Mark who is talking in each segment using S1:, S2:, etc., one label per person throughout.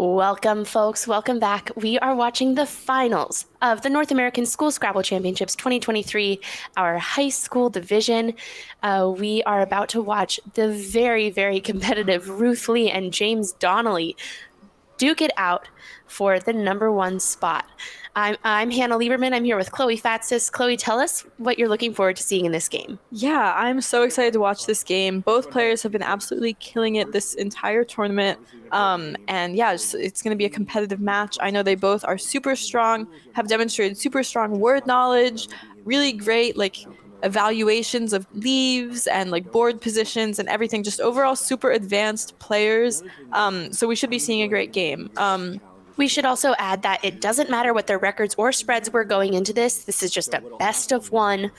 S1: Welcome, folks. Welcome back. We are watching the finals of the North American School Scrabble Championships 2023, our high school division. We are about to watch the very, very competitive Ruth Lee and James Donnelly duke it out for the number one spot. I'm Hannah Lieberman. I'm here with Chloe Fatsis. Chloe, tell us what you're looking forward to seeing in this game.
S2: Yeah, I'm so excited to watch this game. Both players have been absolutely killing it this entire tournament. And yeah, it's going to be a competitive match. I know they both are super strong, have demonstrated super strong word knowledge, really great evaluations of leaves and board positions and everything. Just overall super advanced players. So we should be seeing a great game.
S1: We should also add that it doesn't matter what their records or spreads were going into this. This is just a best of one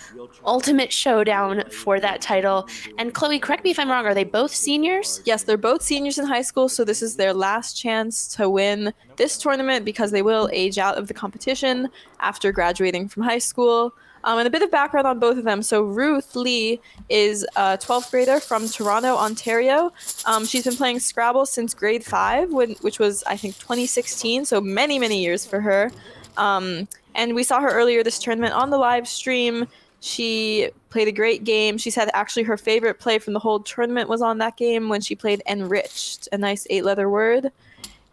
S1: ultimate showdown for that title. And Chloe, correct me if I'm wrong, are they both seniors?
S2: Yes, they're both seniors in high school, so this is their last chance to win this tournament because they will age out of the competition after graduating from high school. And a bit of background on both of them. So Ruth Lee is a 12th grader from Toronto, Ontario. She's been playing Scrabble since grade 5, which was, I think, 2016, so many, many years for her. And we saw her earlier this tournament on the live stream. She played a great game. She said actually her favorite play from the whole tournament was on that game when she played enriched, a nice 8-letter word.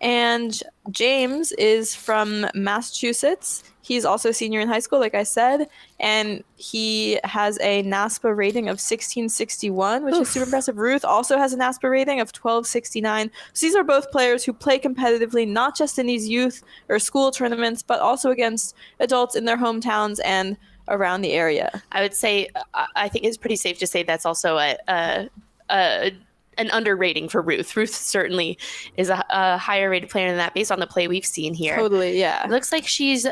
S2: And James is from Massachusetts. He's also a senior in high school, like I said, and he has a NASPA rating of 1661, which is super impressive. Ruth also has a NASPA rating of 1269. So these are both players who play competitively, not just in these youth or school tournaments, but also against adults in their hometowns and around the area.
S1: I would say, I think it's pretty safe to say that's also an underrating for Ruth. Ruth certainly is a higher rated player than that based on the play we've seen here.
S2: Totally, yeah.
S1: It looks like she's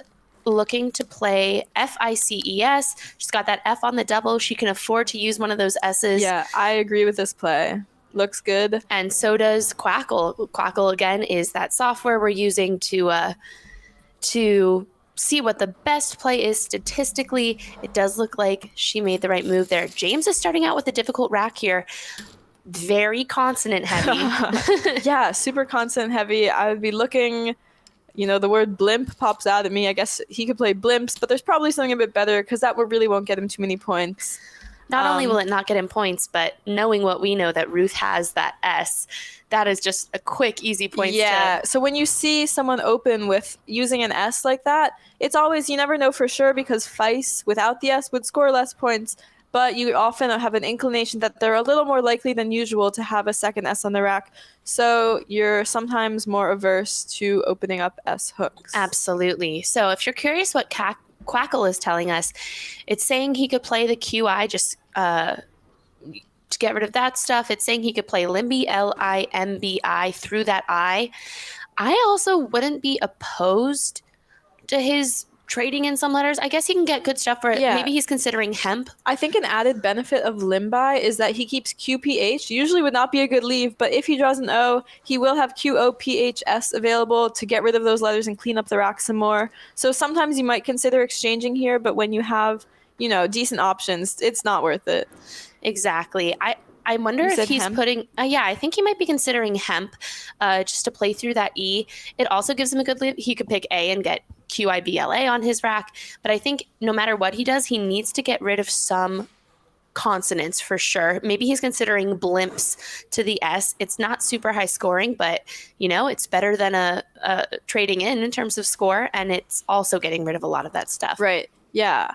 S1: looking to play FICES. She's got that F on the double. She can afford to use one of those S's.
S2: Yeah, I agree with this play. Looks good.
S1: And so does Quackle. Quackle, again, is that software we're using to see what the best play is statistically. It does look like she made the right move there. James is starting out with a difficult rack here. Very consonant heavy.
S2: Yeah, super consonant heavy. I would be looking, the word blimp pops out at me. I guess he could play blimps, but there's probably something a bit better because that really won't get him too many points.
S1: Not only will it not get him points, but knowing what we know that Ruth has that S, that is just a quick, easy point.
S2: Yeah, so when you see someone open with using an S like that, it's always, you never know for sure because Feis without the S would score less points, but you often have an inclination that they're a little more likely than usual to have a second S on the rack. So you're sometimes more averse to opening up S hooks.
S1: Absolutely. So if you're curious what Quackle is telling us, it's saying he could play the QI just to get rid of that stuff. It's saying he could play Limby, Limbi, through that I. I also wouldn't be opposed to his trading in some letters. I guess he can get good stuff for it. Yeah. Maybe he's considering hemp.
S2: I think an added benefit of Limbi is that he keeps QPH. Usually would not be a good leave, but if he draws an O, he will have QOPHS available to get rid of those letters and clean up the rack some more. So sometimes you might consider exchanging here, but when you have, decent options, it's not worth it.
S1: Exactly. I wonder if he's hemp? Putting... I think he might be considering hemp just to play through that E. It also gives him a good leave. He could pick A and get QIBLA on his rack. But I think no matter what he does, he needs to get rid of some consonants for sure. Maybe he's considering blimps to the S. It's not super high scoring, but, it's better than a trading in terms of score. And it's also getting rid of a lot of that stuff.
S2: Right. Yeah.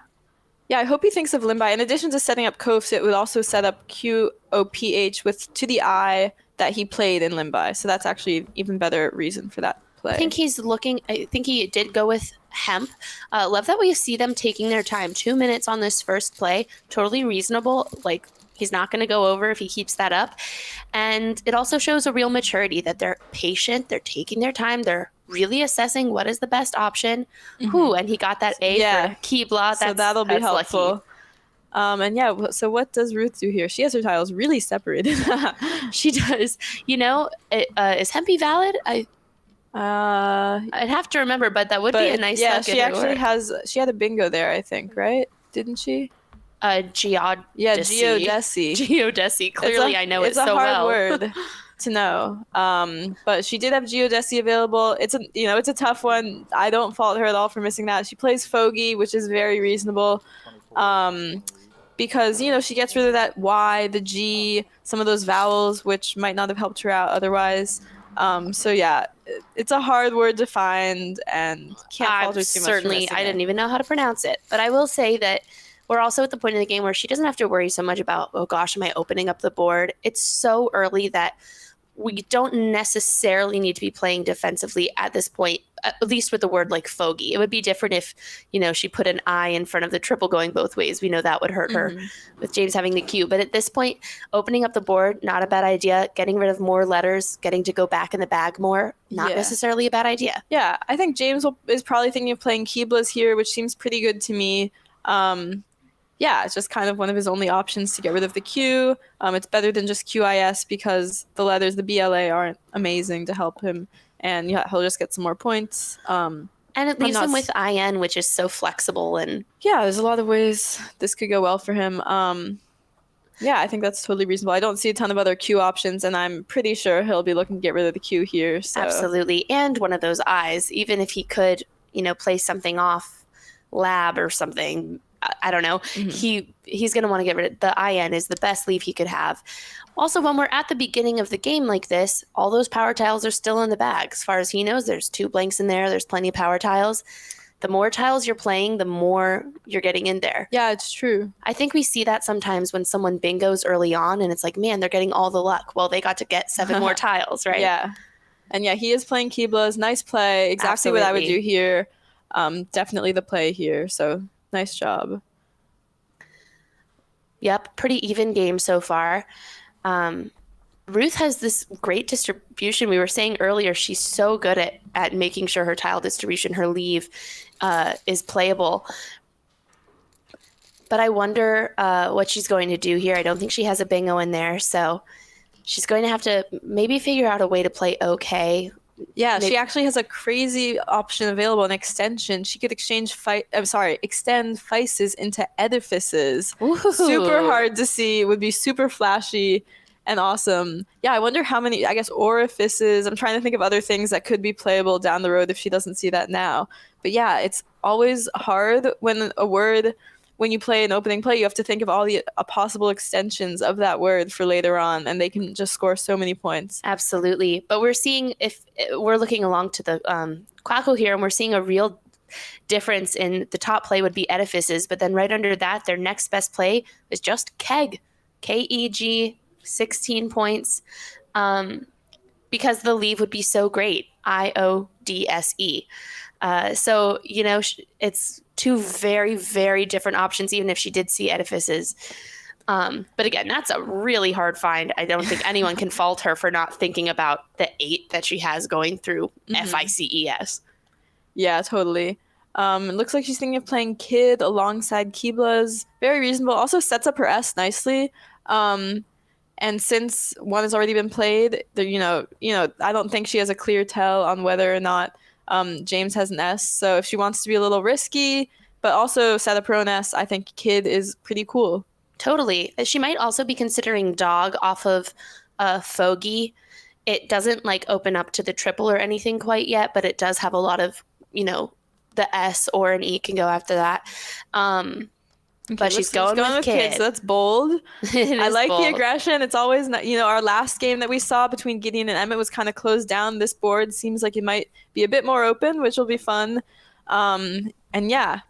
S2: Yeah, I hope he thinks of Limbi. In addition to setting up Kofs, it would also set up QOPH with to the I that he played in Limbi. So that's actually an even better reason for that play.
S1: I think he did go with hemp. Love that we see them taking their time. 2 minutes on this first play. Totally reasonable. He's not going to go over if he keeps that up. And it also shows a real maturity that they're patient. They're taking their time. They're really assessing what is the best option. Mm-hmm. Ooh, and he got that A for Keyblot.
S2: So that'll be helpful. So what does Ruth do here? She has her tiles really separated.
S1: She does. Is Hempy valid? I'd have to remember, but that would be a nice.
S2: Yeah, she actually has. She had a bingo there, I think, right? Didn't she?
S1: Geodesy.
S2: Yeah, geodesy.
S1: Geodesy. Clearly, I know it so well.
S2: It's a hard word. to know. But she did have geodesy available. It's a tough one. I don't fault her at all for missing that. She plays Fogey, which is very reasonable. Because she gets rid of that Y, the G, some of those vowels, which might not have helped her out otherwise. So yeah, it's a hard word to find, and can't fault her too much for missing
S1: I didn't
S2: it.
S1: even know how to pronounce it, but I will say that we're also at the point in the game where she doesn't have to worry so much about, oh gosh, am I opening up the board? It's so early that we don't necessarily need to be playing defensively at this point, at least with the word like Fogey. It would be different if, she put an I in front of the triple going both ways. We know that would hurt her with James having the Q. But at this point, opening up the board, not a bad idea. Getting rid of more letters, getting to go back in the bag more, not necessarily a bad idea.
S2: Yeah, I think James is probably thinking of playing Keyblas here, which seems pretty good to me. Yeah, it's just kind of one of his only options to get rid of the Q. It's better than just QIS because the letters, the BLA, aren't amazing to help him, and he'll just get some more points.
S1: And it leaves him with IN, which is so flexible. And
S2: yeah, there's a lot of ways this could go well for him. Yeah, I think that's totally reasonable. I don't see a ton of other Q options, and I'm pretty sure he'll be looking to get rid of the Q here. So.
S1: Absolutely, and one of those I's, even if he could, play something off lab or something. I don't know. He's going to want to get rid of the IN is the best leave he could have. Also, when we're at the beginning of the game like this, all those power tiles are still in the bag. As far as he knows, there's 2 blanks in there. There's plenty of power tiles. The more tiles you're playing, the more you're getting in there.
S2: Yeah, it's true.
S1: I think we see that sometimes when someone bingos early on and it's like, man, they're getting all the luck. Well, they got to get 7 more tiles, right?
S2: Yeah. And yeah, he is playing Keyblas. Nice play. Exactly what I would do here. Definitely the play here. So nice job.
S1: Yep, pretty even game so far. Ruth has this great distribution. We were saying earlier, she's so good at making sure her tile distribution, her leave, is playable. But I wonder what she's going to do here. I don't think she has a bingo in there, so she's going to have to maybe figure out a way to play okay.
S2: Yeah, she actually has a crazy option available, an extension. She could extend Feisses into edifices.
S1: Ooh.
S2: Super hard to see. It would be super flashy and awesome. Yeah, I wonder how many, I guess, orifices. I'm trying to think of other things that could be playable down the road if she doesn't see that now. But yeah, it's always hard when you play an opening play, you have to think of all the possible extensions of that word for later on, and they can just score so many points.
S1: Absolutely. But we're seeing, if we're looking along to the Quackle here, and we're seeing a real difference in the top play would be edifices, but then right under that, their next best play is just Keg. K-E-G, 16 points, because the leave would be so great. I-O-D-S-E. So, it's 2 very, very different options, even if she did see edifices. But again, that's a really hard find. I don't think anyone can fault her for not thinking about the 8 that she has going through FICES.
S2: Yeah, totally. It looks like she's thinking of playing Kid alongside Keyblas. Very reasonable. Also sets up her S nicely. And since one has already been played, I don't think she has a clear tell on whether or not James has an S. So if she wants to be a little risky, but also set up her own S, I think Kid is pretty cool.
S1: Totally. She might also be considering Dog off of Fogey. It doesn't open up to the triple or anything quite yet, but it does have a lot of, the S or an E can go after that. Okay, but she's going with Kid.
S2: So that's bold. I like bold. The aggression. It's always, our last game that we saw between Gideon and Emmett was kind of closed down. This board seems like it might be a bit more open, which will be fun. And yeah,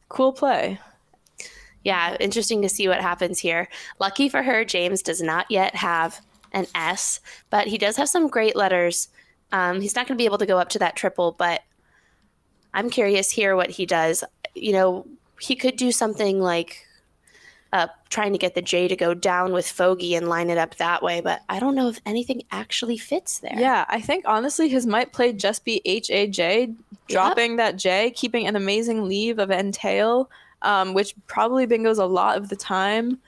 S2: cool play.
S1: Yeah, interesting to see what happens here. Lucky for her, James does not yet have an S, but he does have some great letters. He's not going to be able to go up to that triple, but I'm curious here what he does. He could do something like trying to get the J to go down with Fogey and line it up that way, but I don't know if anything actually fits there.
S2: Yeah, I think honestly his might play just be H-A-J, dropping that J, keeping an amazing leave of entail, which probably bingos a lot of the time.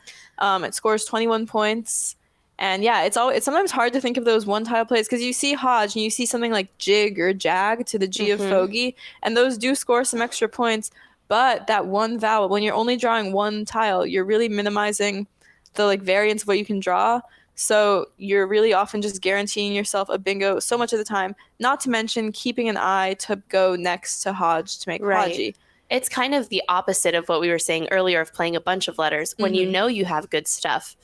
S2: It scores 21 points. And yeah, it's sometimes hard to think of those one-tile plays because you see Hodge and you see something like Jig or Jag to the G of Fogey, and those do score some extra points. But that one vowel, when you're only drawing one tile, you're really minimizing the variance of what you can draw. So you're really often just guaranteeing yourself a bingo so much of the time, not to mention keeping an eye to go next to Hodge to make Haji.
S1: It's kind of the opposite of what we were saying earlier of playing a bunch of letters. When you know you have good stuff,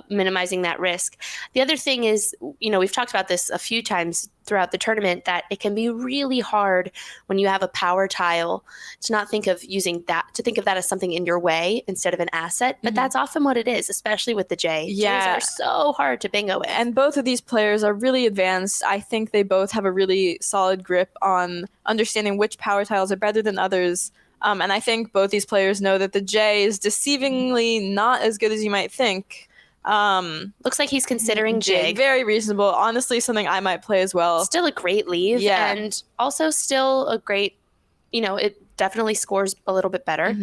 S1: minimizing that risk. The other thing is, we've talked about this a few times throughout the tournament, that it can be really hard when you have a power tile to think of that as something in your way instead of an asset. But that's often what it is, especially with the J.
S2: Yeah.
S1: J's are so hard to bingo with.
S2: And both of these players are really advanced. I think they both have a really solid grip on understanding which power tiles are better than others. And I think both these players know that the J is deceivingly not as good as you might think.
S1: Looks like he's considering jig.
S2: Very reasonable. Honestly, something I might play as well.
S1: Still a great leave.
S2: Yeah.
S1: And also still a great, it definitely scores a little bit better.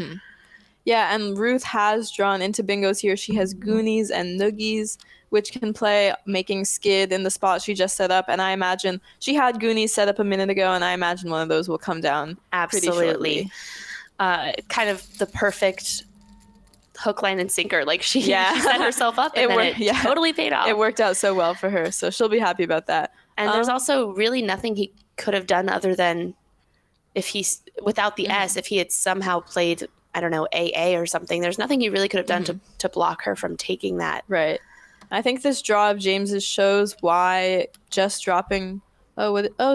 S2: Yeah, and Ruth has drawn into bingos here. She has Goonies and Noogies, which can play making skid in the spot she just set up. And I imagine she had Goonies set up a minute ago, and I imagine one of those will come down.
S1: Absolutely. Kind of the perfect hook, line, and sinker. Like she set herself up, and it totally paid off.
S2: It worked out so well for her, so she'll be happy about that.
S1: And there's also really nothing he could have done other than without the S, if he had somehow played, I don't know, AA or something, there's nothing he really could have done to block her from taking that.
S2: Right. I think this draw of James's shows why just dropping...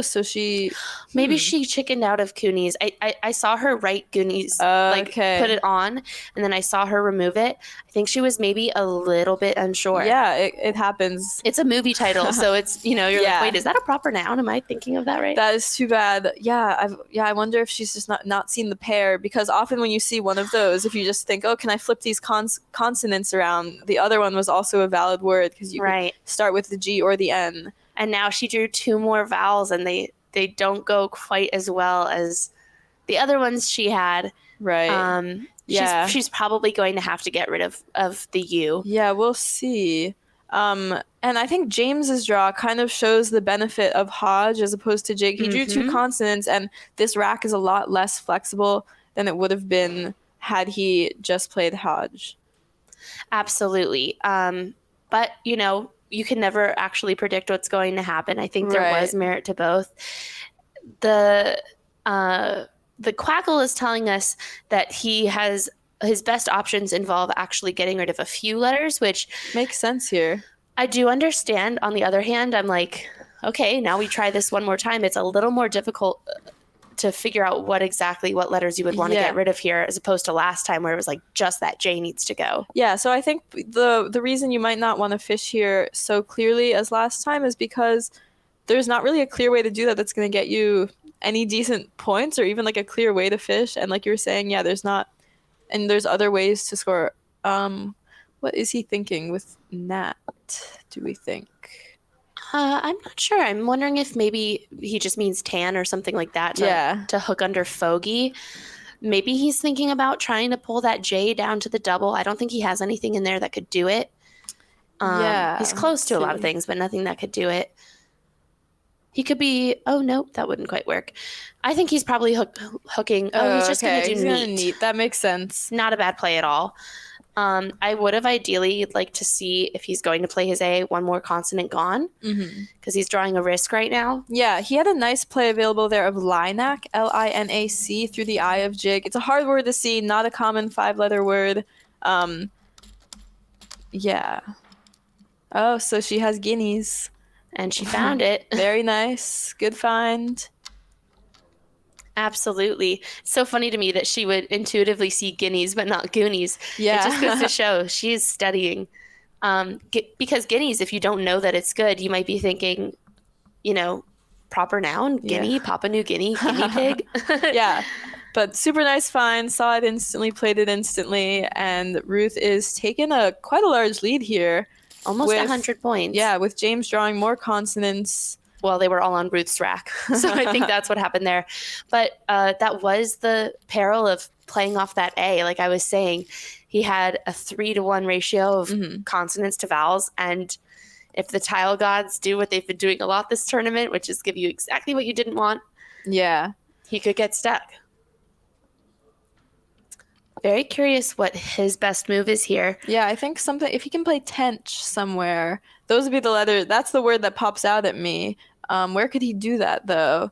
S2: so she...
S1: Maybe she chickened out of Goonies. I saw her write Goonies, put it on, and then I saw her remove it. I think she was maybe a little bit unsure.
S2: Yeah, it happens.
S1: It's a movie title, so it's, you're like, wait, is that a proper noun? Am I thinking of that right?
S2: That is too bad. I wonder if she's just not seen the pair, because often when you see one of those, if you just think, oh, can I flip these consonants around, the other one was also a valid word, because you can start with the G or the N.
S1: And now she drew 2 more vowels, and they don't go quite as well as the other ones she had.
S2: Right.
S1: She's probably going to have to get rid of the U.
S2: Yeah, we'll see. And I think James's draw kind of shows the benefit of Hodge as opposed to Jig. He drew 2 consonants, and this rack is a lot less flexible than it would have been had he just played Hodge.
S1: Absolutely. But, you can never actually predict what's going to happen. I think there was merit to both. The Quackle is telling us that his best options involve actually getting rid of a few letters, which
S2: makes sense here.
S1: I do understand. On the other hand, I'm like, okay, now we try this one more time. It's a little more difficult to figure out what letters you would want to get rid of here, as opposed to last time where it was like just that J needs to go.
S2: Yeah, so I think the reason you might not want to fish here so clearly as last time is because there's not really a clear way to do that that's going to get you any decent points, or even like a clear way to fish. And like you were saying, there's not, and there's other ways to score. What is he thinking with Nat, do we think?
S1: I'm not sure. I'm wondering if maybe he just means tan or something like that to hook under Fogey. Maybe he's thinking about trying to pull that J down to the double. I don't think he has anything in there that could do it. He's close to a lot of things, but nothing that could do it. He could be... Oh, no, that wouldn't quite work. I think he's probably hooking... Oh, he's just going to do neat.
S2: That makes sense.
S1: Not a bad play at all. I would have ideally liked to see if he's going to play his A, one more consonant gone, because he's drawing a risk right now.
S2: Yeah, he had a nice play available there of Linac, Linac, through the eye of Jig. It's a hard word to see, not a common 5-letter word. Yeah. Oh, so she has guineas.
S1: And she found it.
S2: Very nice. Good find.
S1: Absolutely. It's so funny to me that she would intuitively see guineas but not goonies.
S2: Yeah.
S1: It just goes to show she's studying. Because guineas, if you don't know that it's good, you might be thinking, proper noun, guinea, Papua New Guinea, guinea pig.
S2: Yeah. But super nice find. Saw it instantly, played it instantly. And Ruth is taking quite a large lead here.
S1: Almost 100 points.
S2: Yeah, with James drawing more consonants.
S1: Well, they were all on Ruth's rack. So I think that's what happened there. But that was the peril of playing off that A. Like I was saying, he had a 3-to-1 ratio of consonants to vowels. And if the tile gods do what they've been doing a lot this tournament, which is give you exactly what you didn't want,
S2: he could
S1: get stuck. Very curious what his best move is here.
S2: Yeah, I think something, if he can play tench somewhere, those would be the letter. That's the word that pops out at me. Where could he do that though?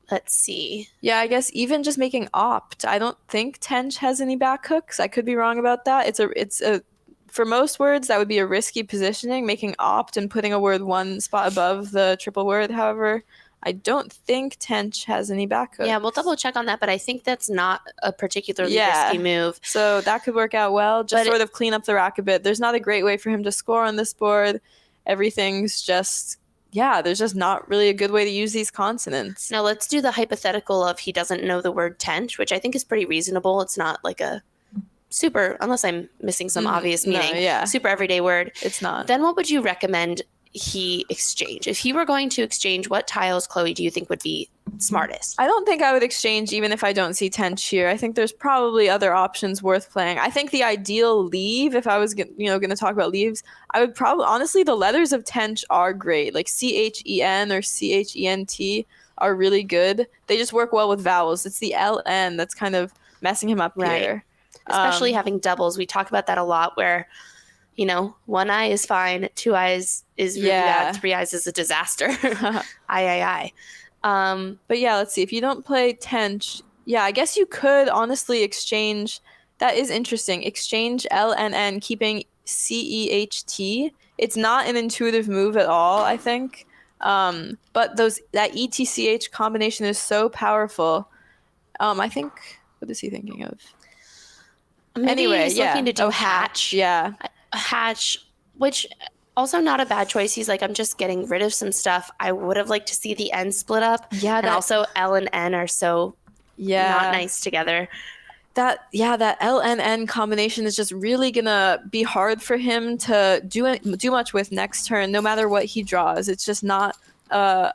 S1: Let's see.
S2: Yeah, I guess even just making opt. I don't think tench has any back hooks. I could be wrong about that. It's a for most words that would be a risky positioning, making opt and putting a word one spot above the triple word. However, I don't think tench has any back hooks.
S1: Yeah, we'll double check on that, but I think that's not a particularly risky move.
S2: So that could work out well. Just sort of clean up the rack a bit. There's not a great way for him to score on this board. Everything's just, there's just not really a good way to use these consonants.
S1: Now let's do the hypothetical of he doesn't know the word tench, which I think is pretty reasonable. It's not like a super, unless I'm missing some obvious meaning, super everyday word.
S2: It's not.
S1: Then what would you recommend he exchange? If he were going to exchange, what tiles, Chloe, do you think would be smartest?
S2: I don't think I would exchange even if I don't see tench here. I think there's probably other options worth playing. I think the ideal leave, if I was going to talk about leaves, I would probably, honestly, the letters of tench are great. Like CHEN or CHENT are really good. They just work well with vowels. It's the LN that's kind of messing him up here.
S1: Especially having doubles. We talk about that a lot where, one eye is fine, two eyes is really bad, three eyes is a disaster. I.
S2: But yeah, let's see. If you don't play tench, I guess you could honestly exchange. That is interesting. Exchange LNN, keeping CEHT. It's not an intuitive move at all, I think. But that ETCH combination is so powerful. I think, what is he thinking of?
S1: Maybe he's looking to do hatch.
S2: Yeah.
S1: Hatch, which also not a bad choice. He's like, I'm just getting rid of some stuff. I would have liked to see the N split up. Yeah. And also L and N are so not nice together.
S2: That LNN combination is just really gonna be hard for him to do much with next turn, no matter what he draws. It's just not a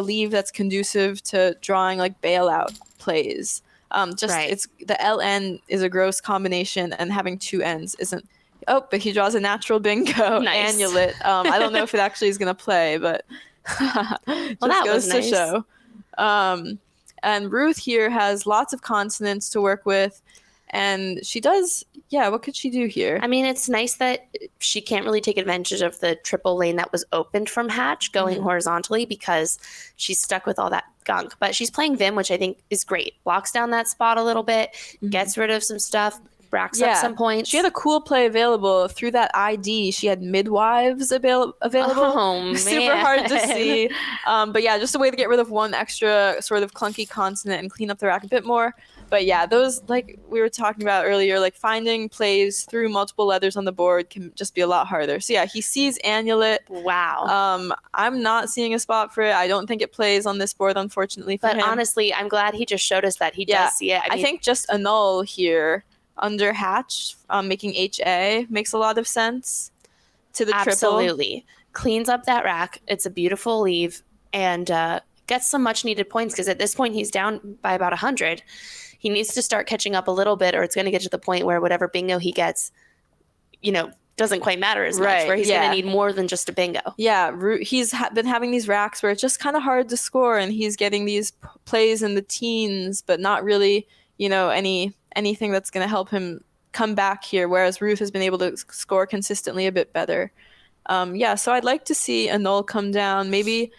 S2: leave that's conducive to drawing like bailout plays. It's the LN is a gross combination, and having two N's isn't. Oh, but he draws a natural bingo annulet. I don't know if it actually is gonna play, but
S1: that goes to show.
S2: And Ruth here has lots of consonants to work with, and she does. Yeah, what could she do here?
S1: I mean, it's nice that she can't really take advantage of the triple lane that was opened from hatch going horizontally because she's stuck with all that gunk. But she's playing Vim, which I think is great. Blocks down that spot a little bit, gets rid of some stuff, racks up some points.
S2: She had a cool play available through that ID. She had midwives available.
S1: Oh, man.
S2: Super hard to see. But yeah, just a way to get rid of one extra sort of clunky consonant and clean up the rack a bit more. But yeah, those, like we were talking about earlier, like finding plays through multiple letters on the board can just be a lot harder. So yeah, he sees annulet.
S1: Wow.
S2: I'm not seeing a spot for it. I don't think it plays on this board, unfortunately, for him.
S1: But honestly, I'm glad he just showed us that he does see it.
S2: I think just annul here under hatch, making HA makes a lot of sense to the triple.
S1: Absolutely. Cleans up that rack. It's a beautiful leave and gets some much needed points because at this point he's down by about 100. He needs to start catching up a little bit or it's going to get to the point where whatever bingo he gets, doesn't quite matter as much, where he's going to need more than just a bingo.
S2: Yeah, he's been having these racks where it's just kind of hard to score and he's getting these plays in the teens, but not really, anything that's going to help him come back here, whereas Ruth has been able to score consistently a bit better. So I'd like to see annul come down. Maybe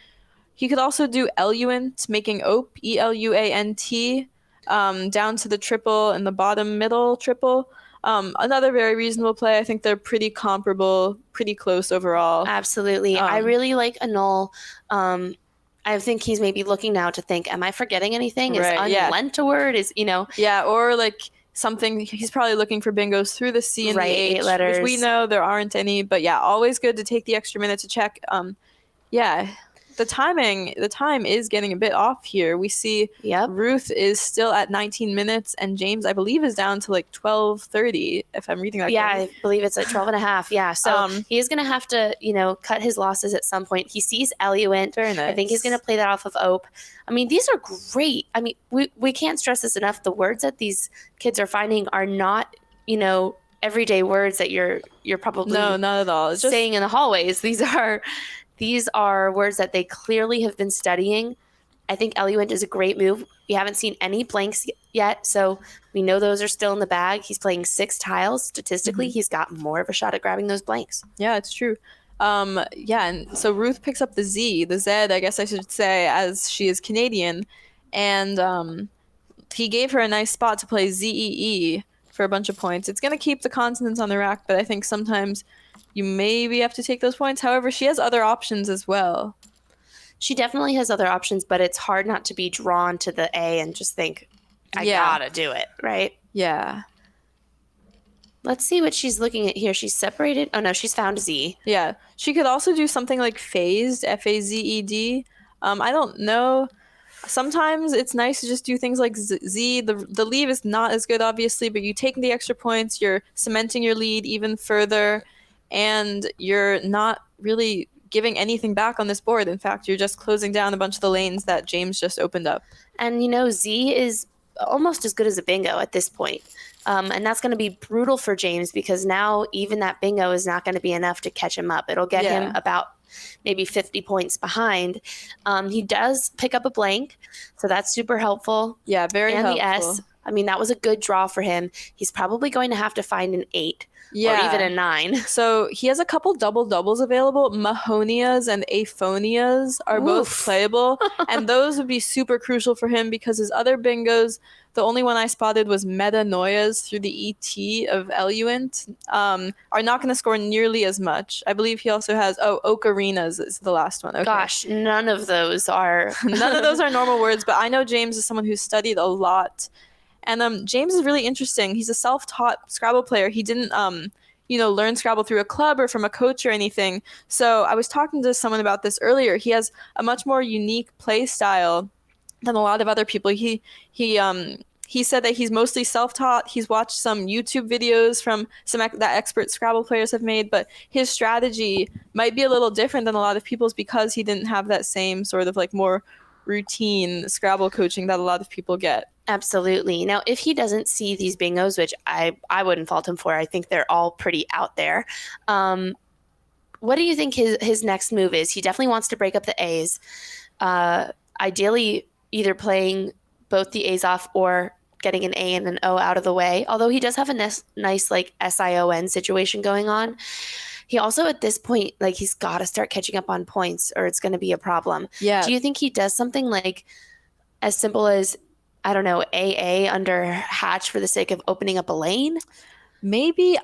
S2: he could also do eluant, making ope, ELUANT, down to the triple and the bottom middle triple. Another very reasonable play. I think they're pretty comparable, pretty close overall.
S1: Absolutely. I really like annul. I think he's maybe looking now to think, am I forgetting anything? Is unlent a word?
S2: Yeah, or like something, he's probably looking for bingos through the C and the H,
S1: 8 letters.
S2: Which we know there aren't any, but yeah, always good to take the extra minute to check. The time is getting a bit off here. We see Ruth is still at 19 minutes and James, I believe, is down to like 12:30, if I'm reading that correctly.
S1: I believe it's like 12 and a half. Yeah. So he is going to have to, cut his losses at some point. He sees eluant.
S2: Very nice.
S1: I think he's going to play that off of ope. I mean, these are great. I mean, we can't stress this enough. The words that these kids are finding are not, everyday words that you're probably
S2: not at all.
S1: It's saying in the hallways. These are words that they clearly have been studying I think Eluent is a great move. We haven't seen any blanks yet, so we know those are still in the bag. He's playing 6 tiles. Statistically, he's got more of a shot at grabbing those blanks.
S2: Yeah, it's true. Yeah, and so Ruth picks up the Z, I guess I should say, as she is Canadian, and he gave her a nice spot to play ZEE for a bunch of points. It's going to keep the consonants on the rack, but I think sometimes you maybe have to take those points. However, she has other options as well.
S1: She definitely has other options, but it's hard not to be drawn to the A and just think, I gotta do it, right?
S2: Yeah.
S1: Let's see what she's looking at here. She's separated. Oh, no, she's found Z.
S2: Yeah. She could also do something like phased, F-A-Z-E-D. I don't know. Sometimes it's nice to just do things like Z. The lead is not as good, obviously, but you take the extra points, you're cementing your lead even further, and you're not really giving anything back on this board. In fact, you're just closing down a bunch of the lanes that James just opened up.
S1: And, Z is almost as good as a bingo at this point. And that's going to be brutal for James because now even that bingo is not going to be enough to catch him up. It'll get him about maybe 50 points behind. He does pick up a blank, so that's super helpful.
S2: Yeah, very helpful.
S1: And the S, that was a good draw for him. He's probably going to have to find an 8 or even a 9.
S2: So he has a couple doubles available. Mahonias and Aphonias are both playable, and those would be super crucial for him because his other bingos, the only one I spotted was Metanoias through the ET of Eluent, are not going to score nearly as much. I believe he also has, Ocarinas is the last one. Okay.
S1: Gosh, none of those are
S2: normal words, but I know James is someone who's studied a lot. And James is really interesting. He's a self-taught Scrabble player. He didn't, learn Scrabble through a club or from a coach or anything. So I was talking to someone about this earlier. He has a much more unique play style than a lot of other people. He said that he's mostly self-taught. He's watched some YouTube videos from some that expert Scrabble players have made, but his strategy might be a little different than a lot of people's because he didn't have that same sort of like more routine Scrabble coaching that a lot of people get.
S1: Absolutely. Now, if he doesn't see these bingos, which I wouldn't fault him for, I think they're all pretty out there. What do you think his next move is? He definitely wants to break up the A's. Ideally, either playing both the A's off or getting an A and an O out of the way. Although he does have a nice like SION situation going on. He also, at this point, like he's got to start catching up on points or it's going to be a problem.
S2: Yeah.
S1: Do you think he does something like as simple as, I don't know, AA under hatch for the sake of opening up a lane?
S2: Maybe.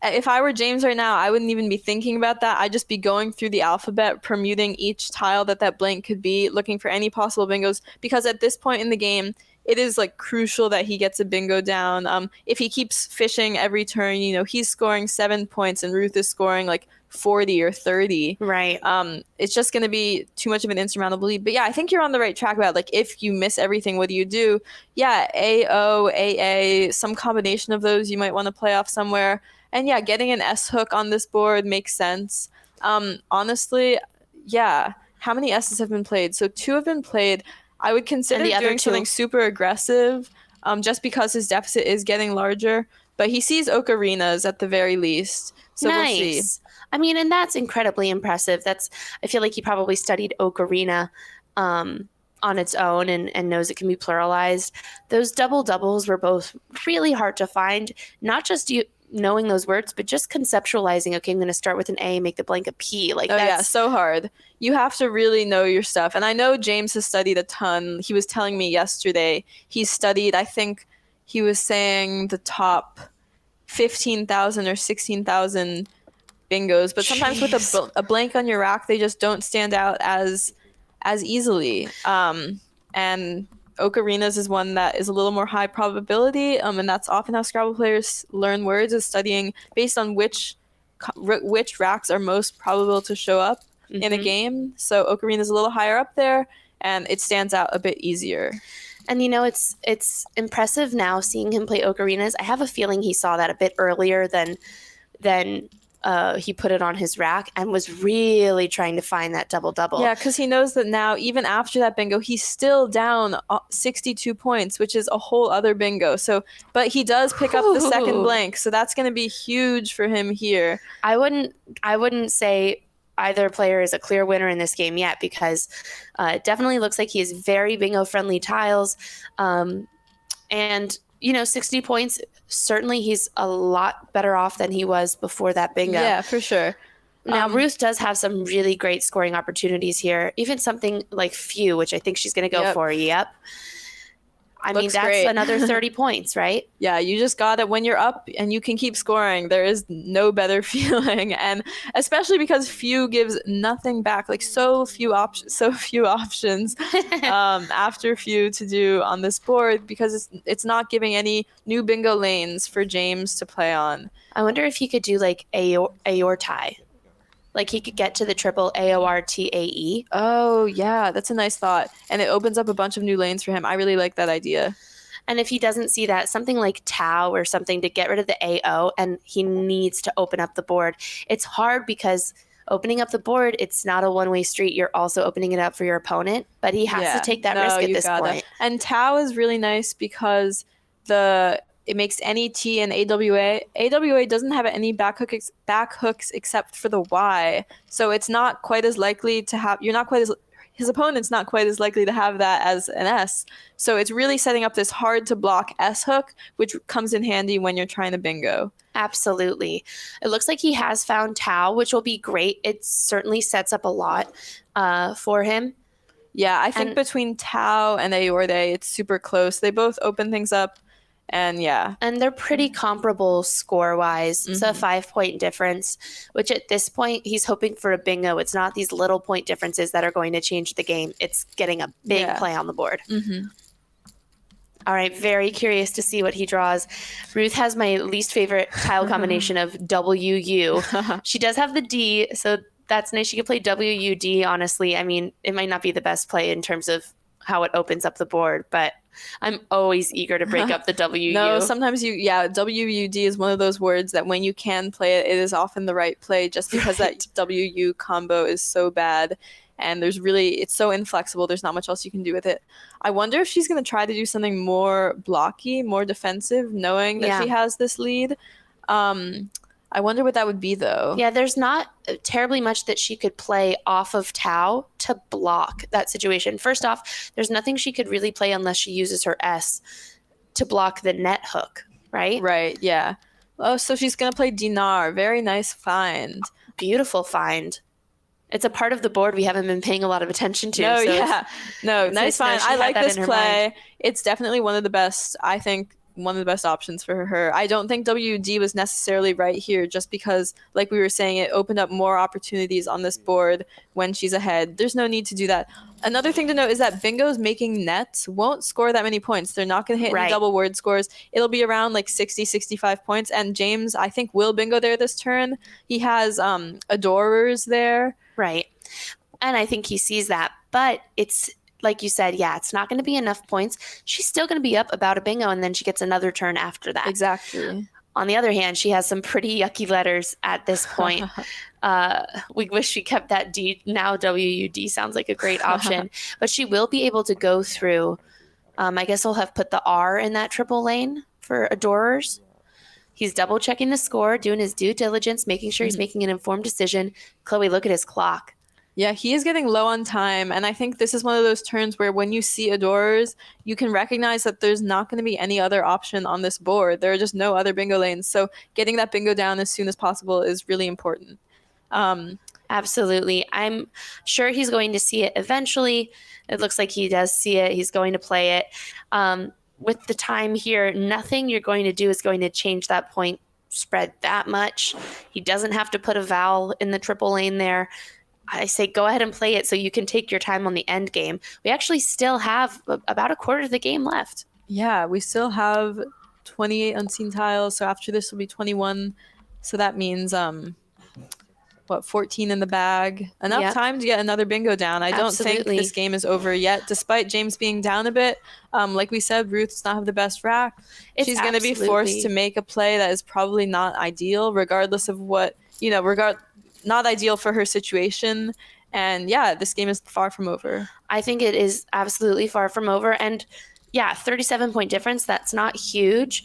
S2: If I were James right now, I wouldn't even be thinking about that. I'd just be going through the alphabet, permuting each tile that blank could be, looking for any possible bingos. Because at this point in the game, it is like crucial that he gets a bingo down. If he keeps fishing every turn, he's scoring 7 points and Ruth is scoring like 40 or 30.
S1: Right.
S2: It's just going to be too much of an insurmountable lead. But yeah, I think you're on the right track about like if you miss everything, what do you do? Yeah, AO, AA, some combination of those you might want to play off somewhere. And yeah, getting an S hook on this board makes sense. Honestly, yeah. How many S's have been played? So 2 have been played. I would consider doing something super aggressive just because his deficit is getting larger. But he sees Ocarinas at the very least. So
S1: nice.
S2: We'll see.
S1: And that's incredibly impressive. I feel like he probably studied Ocarina on its own and knows it can be pluralized. Those doubles were both really hard to find. Not just knowing those words, but just conceptualizing, okay, I'm going to start with an A and make the blank a P. That's
S2: so hard. You have to really know your stuff. And I know James has studied a ton. He was telling me yesterday he's studied, I think he was saying the top 15,000 or 16,000 bingos, but sometimes with a blank on your rack, they just don't stand out as easily. And Ocarinas is one that is a little more high probability, and that's often how Scrabble players learn words, is studying based on which racks are most probable to show up in a game. So Ocarina is a little higher up there, and it stands out a bit easier.
S1: And it's impressive now seeing him play Ocarinas. I have a feeling he saw that a bit earlier than he put it on his rack and was really trying to find that double-double.
S2: Yeah, because he knows that now, even after that bingo, he's still down 62 points, which is a whole other bingo. But he does pick up the second blank, so that's going to be huge for him here.
S1: I wouldn't say either player is a clear winner in this game yet, because it definitely looks like he has very bingo-friendly tiles. And, 60 points, certainly he's a lot better off than he was before that bingo.
S2: Yeah, for sure.
S1: Now, Ruth does have some really great scoring opportunities here. Even something like few, which I think she's going to go for. Yep. I mean, that's
S2: great.
S1: Another 30 points, right?
S2: Yeah, you just got it when you're up and you can keep scoring. There is no better feeling. And especially because few gives nothing back, like so few options after few to do on this board, because it's not giving any new bingo lanes for James to play on.
S1: I wonder if he could do like Aortae. Like he could get to the triple AORTAE.
S2: Oh, yeah, that's a nice thought. And it opens up a bunch of new lanes for him. I really like that idea.
S1: And if he doesn't see that, something like Tau or something to get rid of the AO, and he needs to open up the board. It's hard because opening up the board, it's not a one-way street. You're also opening it up for your opponent, but he has to take that risk at this point.
S2: And Tau is really nice because it makes any T and AWA. AWA doesn't have any back hooks except for the Y. So it's not quite as likely to have, his opponent's not quite as likely to have that as an S. So it's really setting up this hard to block S hook, which comes in handy when you're trying to bingo.
S1: Absolutely. It looks like he has found Tau, which will be great. It certainly sets up a lot for him.
S2: Yeah, I think between Tau and Aortae, it's super close. They both open things up. And
S1: they're pretty comparable score-wise. It's a 5-point difference, which at this point he's hoping for a bingo. It's not these little point differences that are going to change the game. It's getting a big play on the board. All right, very curious to see what he draws. Ruth has my least favorite tile combination of WU. She does have the D, so that's nice. She could play WUD, honestly. I mean, it might not be the best play in terms of how it opens up the board, but I'm always eager to break up the WU.
S2: No, sometimes WUD is one of those words that when you can play it, it is often the right play, just because that WU combo is so bad. And it's so inflexible. There's not much else you can do with it. I wonder if she's going to try to do something more blocky, more defensive, knowing that she has this lead. I wonder what that would be, though.
S1: Yeah, there's not terribly much that she could play off of Tau to block that situation. First off, there's nothing she could really play unless she uses her S to block the net hook, right?
S2: Right, yeah. Oh, so she's going to play Dinar. Very nice find.
S1: Beautiful find. It's a part of the board we haven't been paying a lot of attention to.
S2: Nice find. I like this play. It's definitely one of the best, I think, one of the best options for her. I don't think WD was necessarily right here, just because, like we were saying, it opened up more opportunities on this board when she's ahead. There's no need to do that. Another thing to note is that bingos making nets won't score that many points. They're not going to hit any double word scores. It'll be around like 60, 65 points. And James, I think, will bingo there this turn. He has adorers there.
S1: Right. And I think he sees that. But it's, like you said, it's not going to be enough points. She's still going to be up about a bingo, and then she gets another turn after that.
S2: Exactly.
S1: On the other hand, she has some pretty yucky letters at this point. We wish she kept that D. Now WUD sounds like a great option. But she will be able to go through. I guess we'll have put the R in that triple lane for adorers. He's double checking the score, doing his due diligence, making sure he's making an informed decision. Chloe, look at his clock.
S2: Yeah, he is getting low on time, and I think this is one of those turns where when you see adorers, you can recognize that there's not going to be any other option on this board. There are just no other bingo lanes, so getting that bingo down as soon as possible is really important.
S1: Absolutely. I'm sure he's going to see it eventually. It looks like he does see it. He's going to play it. With the time here, nothing you're going to do is going to change that point spread that much. He doesn't have to put a vowel in the triple lane there. I say go ahead and play it so you can take your time on the end game. We actually still have about a quarter of the game left.
S2: Yeah, we still have 28 unseen tiles, so after this will be 21. So that means 14 in the bag. Enough time to get another bingo down. I don't think this game is over yet, despite James being down a bit. Like we said, Ruth does not have the best rack. She's going to be forced to make a play that is probably not ideal, regardless of what, not ideal for her situation. And this game is far from over.
S1: I think it is absolutely far from over. And 37-point difference, that's not huge.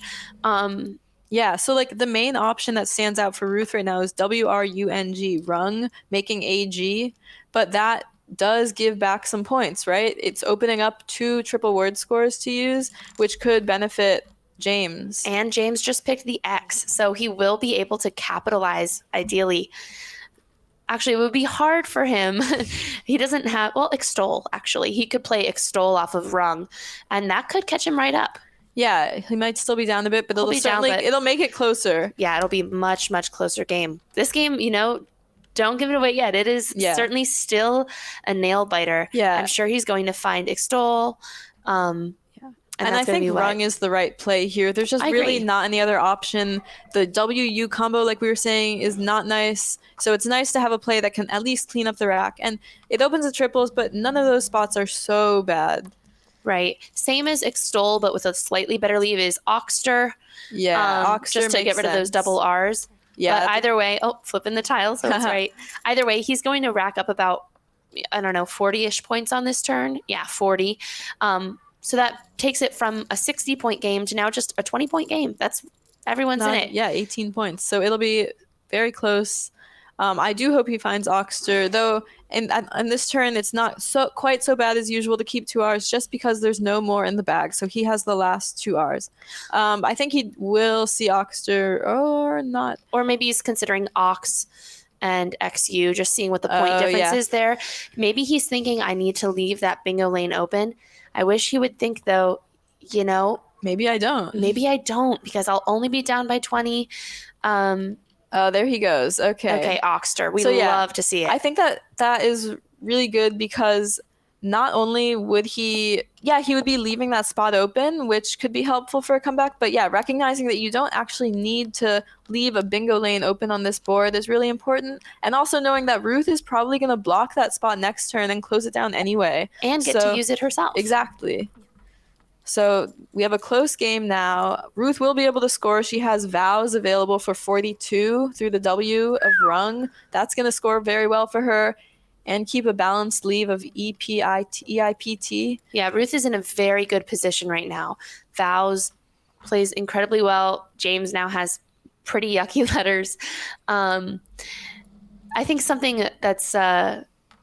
S2: Yeah, so like the main option that stands out for Ruth right now is WRUNG, rung, making AG, but that does give back some points, right? It's opening up 2 triple word scores to use, which could benefit James.
S1: And James just picked the X, so he will be able to capitalize, ideally. Actually, it would be hard for him. He doesn't have, well, extol, actually. He could play extol off of rung, and that could catch him right up.
S2: Yeah, he might still be down a bit, but it'll make it closer.
S1: Yeah, it'll be much, much closer game. This game, don't give it away yet. It is certainly still a nail biter.
S2: Yeah.
S1: I'm sure he's going to find extol.
S2: And I think rung is the right play here. There's just really not any other option. The WU combo, like we were saying, is not nice. So it's nice to have a play that can at least clean up the rack. And it opens the triples, but none of those spots are so bad.
S1: Right. Same as extol, but with a slightly better leave is oxter.
S2: Yeah,
S1: oxter just to get rid of those double R's. Yeah. But either way, flipping the tiles. So that's right. Either way, he's going to rack up about, 40-ish points on this turn. Yeah, 40. So that takes it from a 60-point game to now just a 20-point game. That's everyone's in it.
S2: Yeah, 18 points. So it'll be very close. I do hope he finds Oxter, though. On this turn, it's not quite so bad as usual to keep 2 Rs, just because there's no more in the bag. So he has the last 2 Rs. I think he will see Oxter or not,
S1: or maybe he's considering Ox and XU, just seeing what the point difference is there. Maybe he's thinking, I need to leave that bingo lane open. I wish he would think, though,
S2: maybe I don't.
S1: Maybe I don't, because I'll only be down by 20.
S2: Oh, there he goes. Okay,
S1: Oxter. We love to see it.
S2: I think that is really good, because not only would he would be leaving that spot open, which could be helpful for a comeback, but recognizing that you don't actually need to leave a bingo lane open on this board is really important. And also knowing that Ruth is probably going to block that spot next turn and close it down anyway.
S1: And get to use it herself.
S2: Exactly. So we have a close game now. Ruth will be able to score. She has vows available for 42 through the W of rung. That's going to score very well for her. And keep a balanced leave of EIPT.
S1: Yeah, Ruth is in a very good position right now. Vows plays incredibly well. James now has pretty yucky letters. I think something that's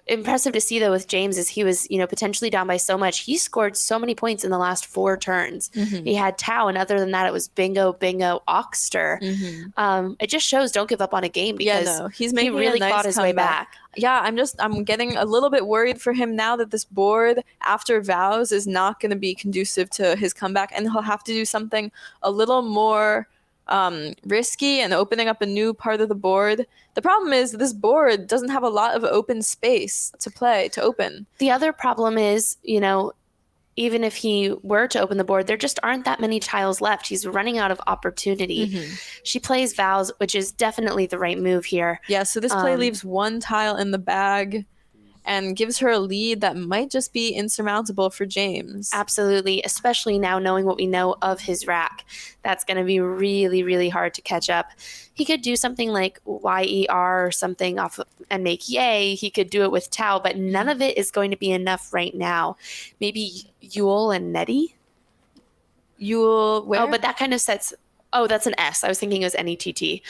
S1: impressive to see, though, with James is he was, potentially down by so much. He scored so many points in the last 4 turns. Mm-hmm. He had Tau, and other than that, it was bingo, Oxter. Mm-hmm. It just shows don't give up on a game, because
S2: he's making
S1: he really
S2: a nice
S1: fought his way back.
S2: Yeah, I'm getting a little bit worried for him now that this board after vows is not going to be conducive to his comeback, and he'll have to do something a little more risky and opening up a new part of the board. The problem is this board doesn't have a lot of open space to open.
S1: The other problem is, even if he were to open the board, there just aren't that many tiles left. He's running out of opportunity. Mm-hmm. She plays vows, which is definitely the right move here.
S2: Yeah, so this play leaves 1 tile in the bag and gives her a lead that might just be insurmountable for James.
S1: Absolutely, especially now knowing what we know of his rack. That's going to be really, really hard to catch up. He could do something like YER or something off and make yay. He could do it with Tau, but none of it is going to be enough right now. Maybe Yule and Nettie?
S2: Yule, where?
S1: Oh, but that kind of sets... Oh, that's an S. I was thinking it was NETT.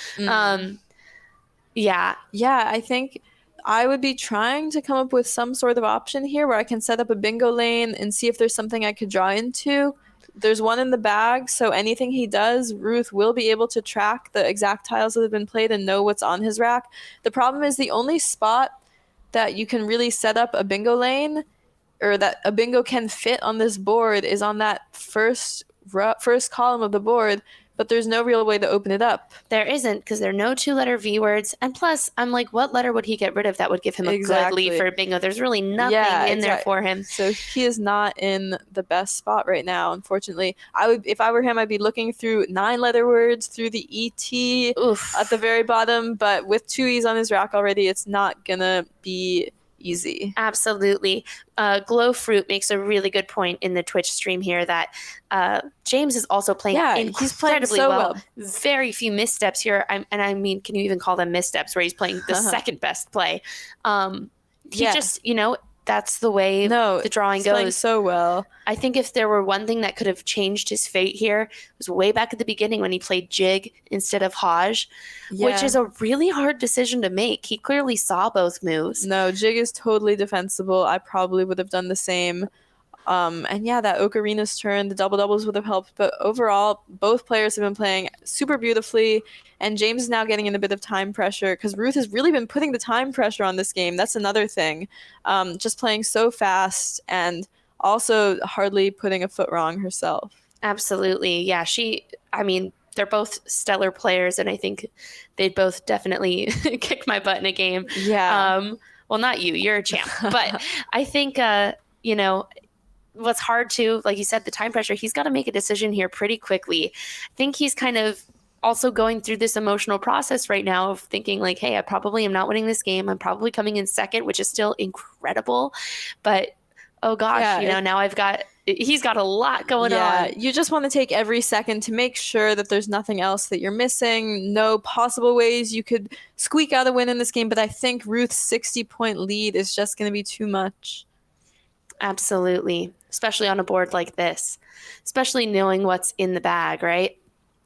S1: Yeah.
S2: Yeah, I think I would be trying to come up with some sort of option here where I can set up a bingo lane and see if there's something I could draw into. There's 1 in the bag, so anything he does, Ruth will be able to track the exact tiles that have been played and know what's on his rack. The problem is the only spot that you can really set up a bingo lane, or that a bingo can fit on this board, is on that first column of the board, but there's no real way to open it up.
S1: There isn't, because there are no 2-letter V words. And plus, I'm like, what letter would he get rid of that would give him a good lead for bingo? There's really nothing in there for him.
S2: So he is not in the best spot right now, unfortunately. If I were him, I'd be looking through 9-letter words, through the ET at the very bottom. But with 2 E's on his rack already, it's not going to be easy.
S1: Absolutely. Glow Fruit makes a really good point in the Twitch stream here that James is also playing incredibly well. Very few missteps here. I mean, can you even call them missteps where he's playing the second best play? He just, that's the way the drawing goes.
S2: Playing so well.
S1: I think if there were one thing that could have changed his fate here, it was way back at the beginning when he played Jig instead of Hodge, which is a really hard decision to make. He clearly saw both moves.
S2: No, Jig is totally defensible. I probably would have done the same. And yeah, that Ocarina's turn, the double-doubles would have helped. But overall, both players have been playing super beautifully. And James is now getting in a bit of time pressure because Ruth has really been putting the time pressure on this game. That's another thing. Just playing so fast and also hardly putting a foot wrong herself.
S1: Absolutely. Yeah, they're both stellar players, and I think they'd both definitely kick my butt in a game.
S2: Yeah.
S1: Well, not you. You're a champ. But I think, what's hard too, like you said, the time pressure, he's got to make a decision here pretty quickly. I think he's kind of also going through this emotional process right now of thinking like, hey, I probably am not winning this game. I'm probably coming in second, which is still incredible. But, oh gosh, now he's got a lot going on.
S2: Yeah, you just want to take every second to make sure that there's nothing else that you're missing, no possible ways you could squeak out a win in this game. But I think Ruth's 60-point lead is just going to be too much.
S1: Absolutely. Especially on a board like this. Especially knowing what's in the bag, right?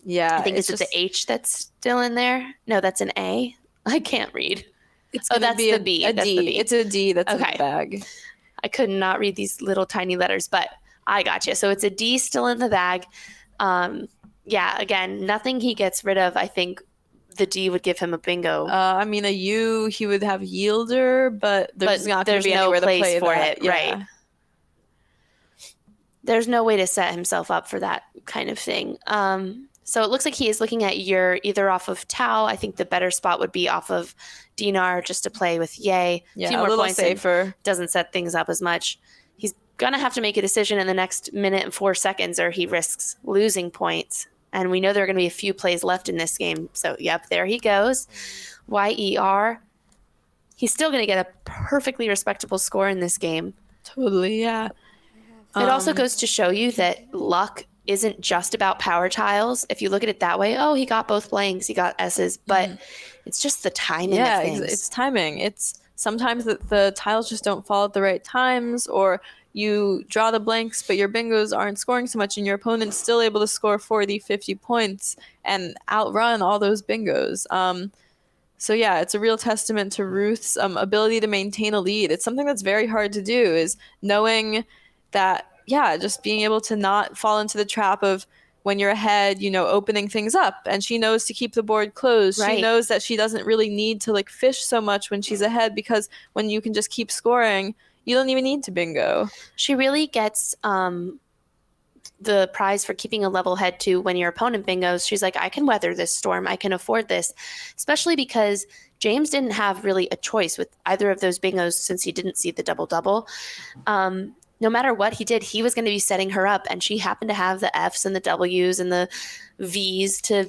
S2: Yeah.
S1: I think it's the H that's still in there. No, that's an A. I can't read. That's the B.
S2: A D. It's a D that's in the bag.
S1: I could not read these little tiny letters, but I got you. So it's a D still in the bag. Again, nothing he gets rid of. I think the D would give him a bingo.
S2: A U, he would have yielder, but there's not going to be anywhere to play
S1: for
S2: that.
S1: it, right? There's no way to set himself up for that kind of thing. So it looks like he is looking at either off of Tau. I think the better spot would be off of Dinar just to play with Yay.
S2: Yeah, a few more points safer.
S1: Doesn't set things up as much. He's going to have to make a decision in the next minute and 4 seconds or he risks losing points. And we know there are going to be a few plays left in this game. So, yep, there he goes. YER. He's still going to get a perfectly respectable score in this game.
S2: Totally, yeah.
S1: It also goes to show you that luck isn't just about power tiles. If you look at it that way, he got both blanks, he got S's, but it's just the timing of things.
S2: Yeah, it's timing. It's sometimes the tiles just don't fall at the right times, or you draw the blanks, but your bingos aren't scoring so much, and your opponent's still able to score 40, 50 points and outrun all those bingos. So yeah, it's a real testament to Ruth's ability to maintain a lead. It's something that's very hard to do, is knowing that, just being able to not fall into the trap of when you're ahead, opening things up. And she knows to keep the board closed. Right. She knows that she doesn't really need to fish so much when she's ahead, because when you can just keep scoring, you don't even need to bingo.
S1: She really gets the prize for keeping a level head too when your opponent bingos. She's like, I can weather this storm. I can afford this, especially because James didn't have really a choice with either of those bingos since he didn't see the double-double. No matter what he did, he was going to be setting her up, and she happened to have the Fs and the Ws and the Vs to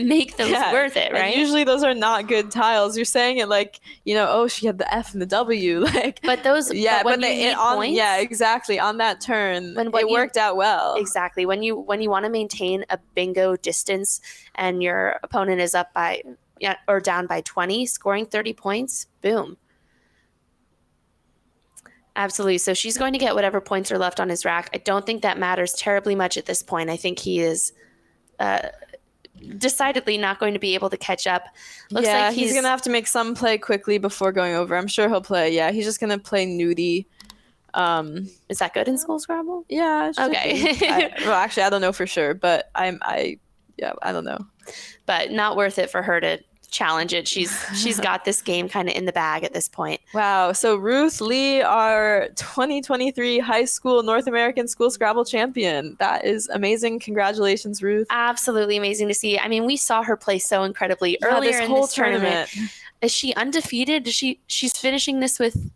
S1: make those worth it, right?
S2: And usually those are not good tiles. You're saying it like, she had the F and the W,
S1: But those, points,
S2: exactly. On that turn, it worked out well.
S1: Exactly. When you want to maintain a bingo distance, and your opponent is up by or down by 20, scoring 30 points, boom. Absolutely. So she's going to get whatever points are left on his rack. I don't think that matters terribly much at this point. I think he is decidedly not going to be able to catch up.
S2: Looks like he's going to have to make some play quickly before going over. I'm sure he'll play. Yeah, he's just going to play nudie.
S1: Is that good in school Scrabble?
S2: Yeah.
S1: Okay.
S2: Actually, I don't know for sure, but I don't know.
S1: But not worth it for her to challenge it. She's got this game kind of in the bag at this point.
S2: Wow. So Ruth Lee, our 2023 high school North American school Scrabble champion. That is amazing. Congratulations, Ruth.
S1: Absolutely amazing to see. I mean, we saw her play so incredibly earlier in this tournament. Is she undefeated? She's finishing this with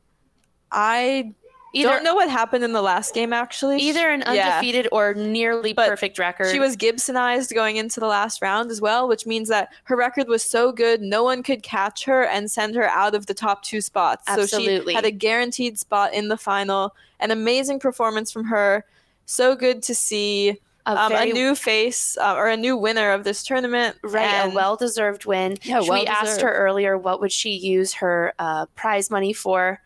S2: don't know what happened in the last game, actually.
S1: Either an undefeated or nearly perfect record.
S2: She was Gibsonized going into the last round as well, which means that her record was so good, no one could catch her and send her out of the top 2 spots.
S1: Absolutely.
S2: So she had a guaranteed spot in the final. An amazing performance from her. So good to see a new face or a new winner of this tournament.
S1: Right, a well-deserved win.
S2: Yeah,
S1: we asked her earlier what would she use her prize money for.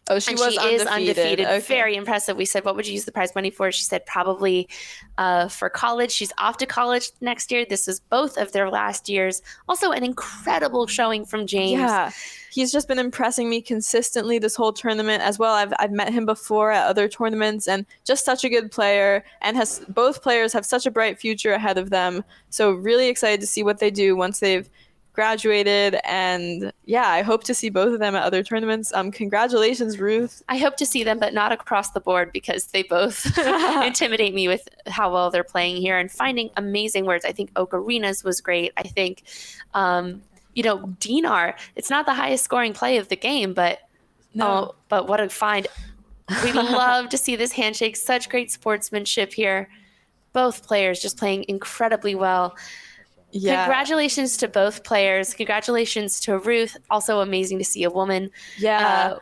S2: Oh, she
S1: and
S2: was
S1: she
S2: undefeated.
S1: is undefeated.
S2: Okay.
S1: Very impressive. We said, what would you use the prize money for? She said probably for college. She's off to college next year. This is both of their last years. Also an incredible showing from James.
S2: Yeah, he's just been impressing me consistently this whole tournament as well. I've met him before at other tournaments, and just such a good player, and both players have such a bright future ahead of them. So really excited to see what they do once they've graduated, and yeah, I hope to see both of them at other tournaments. Congratulations, Ruth.
S1: I hope to see them, but not across the board, because they both intimidate me with how well they're playing here and finding amazing words. I think Ocarina's was great. I think, Dinar, it's not the highest scoring play of the game, but but what a find. We love to see this handshake. Such great sportsmanship here. Both players just playing incredibly well. Yeah. Congratulations to both players. Congratulations to Ruth. Also amazing to see a woman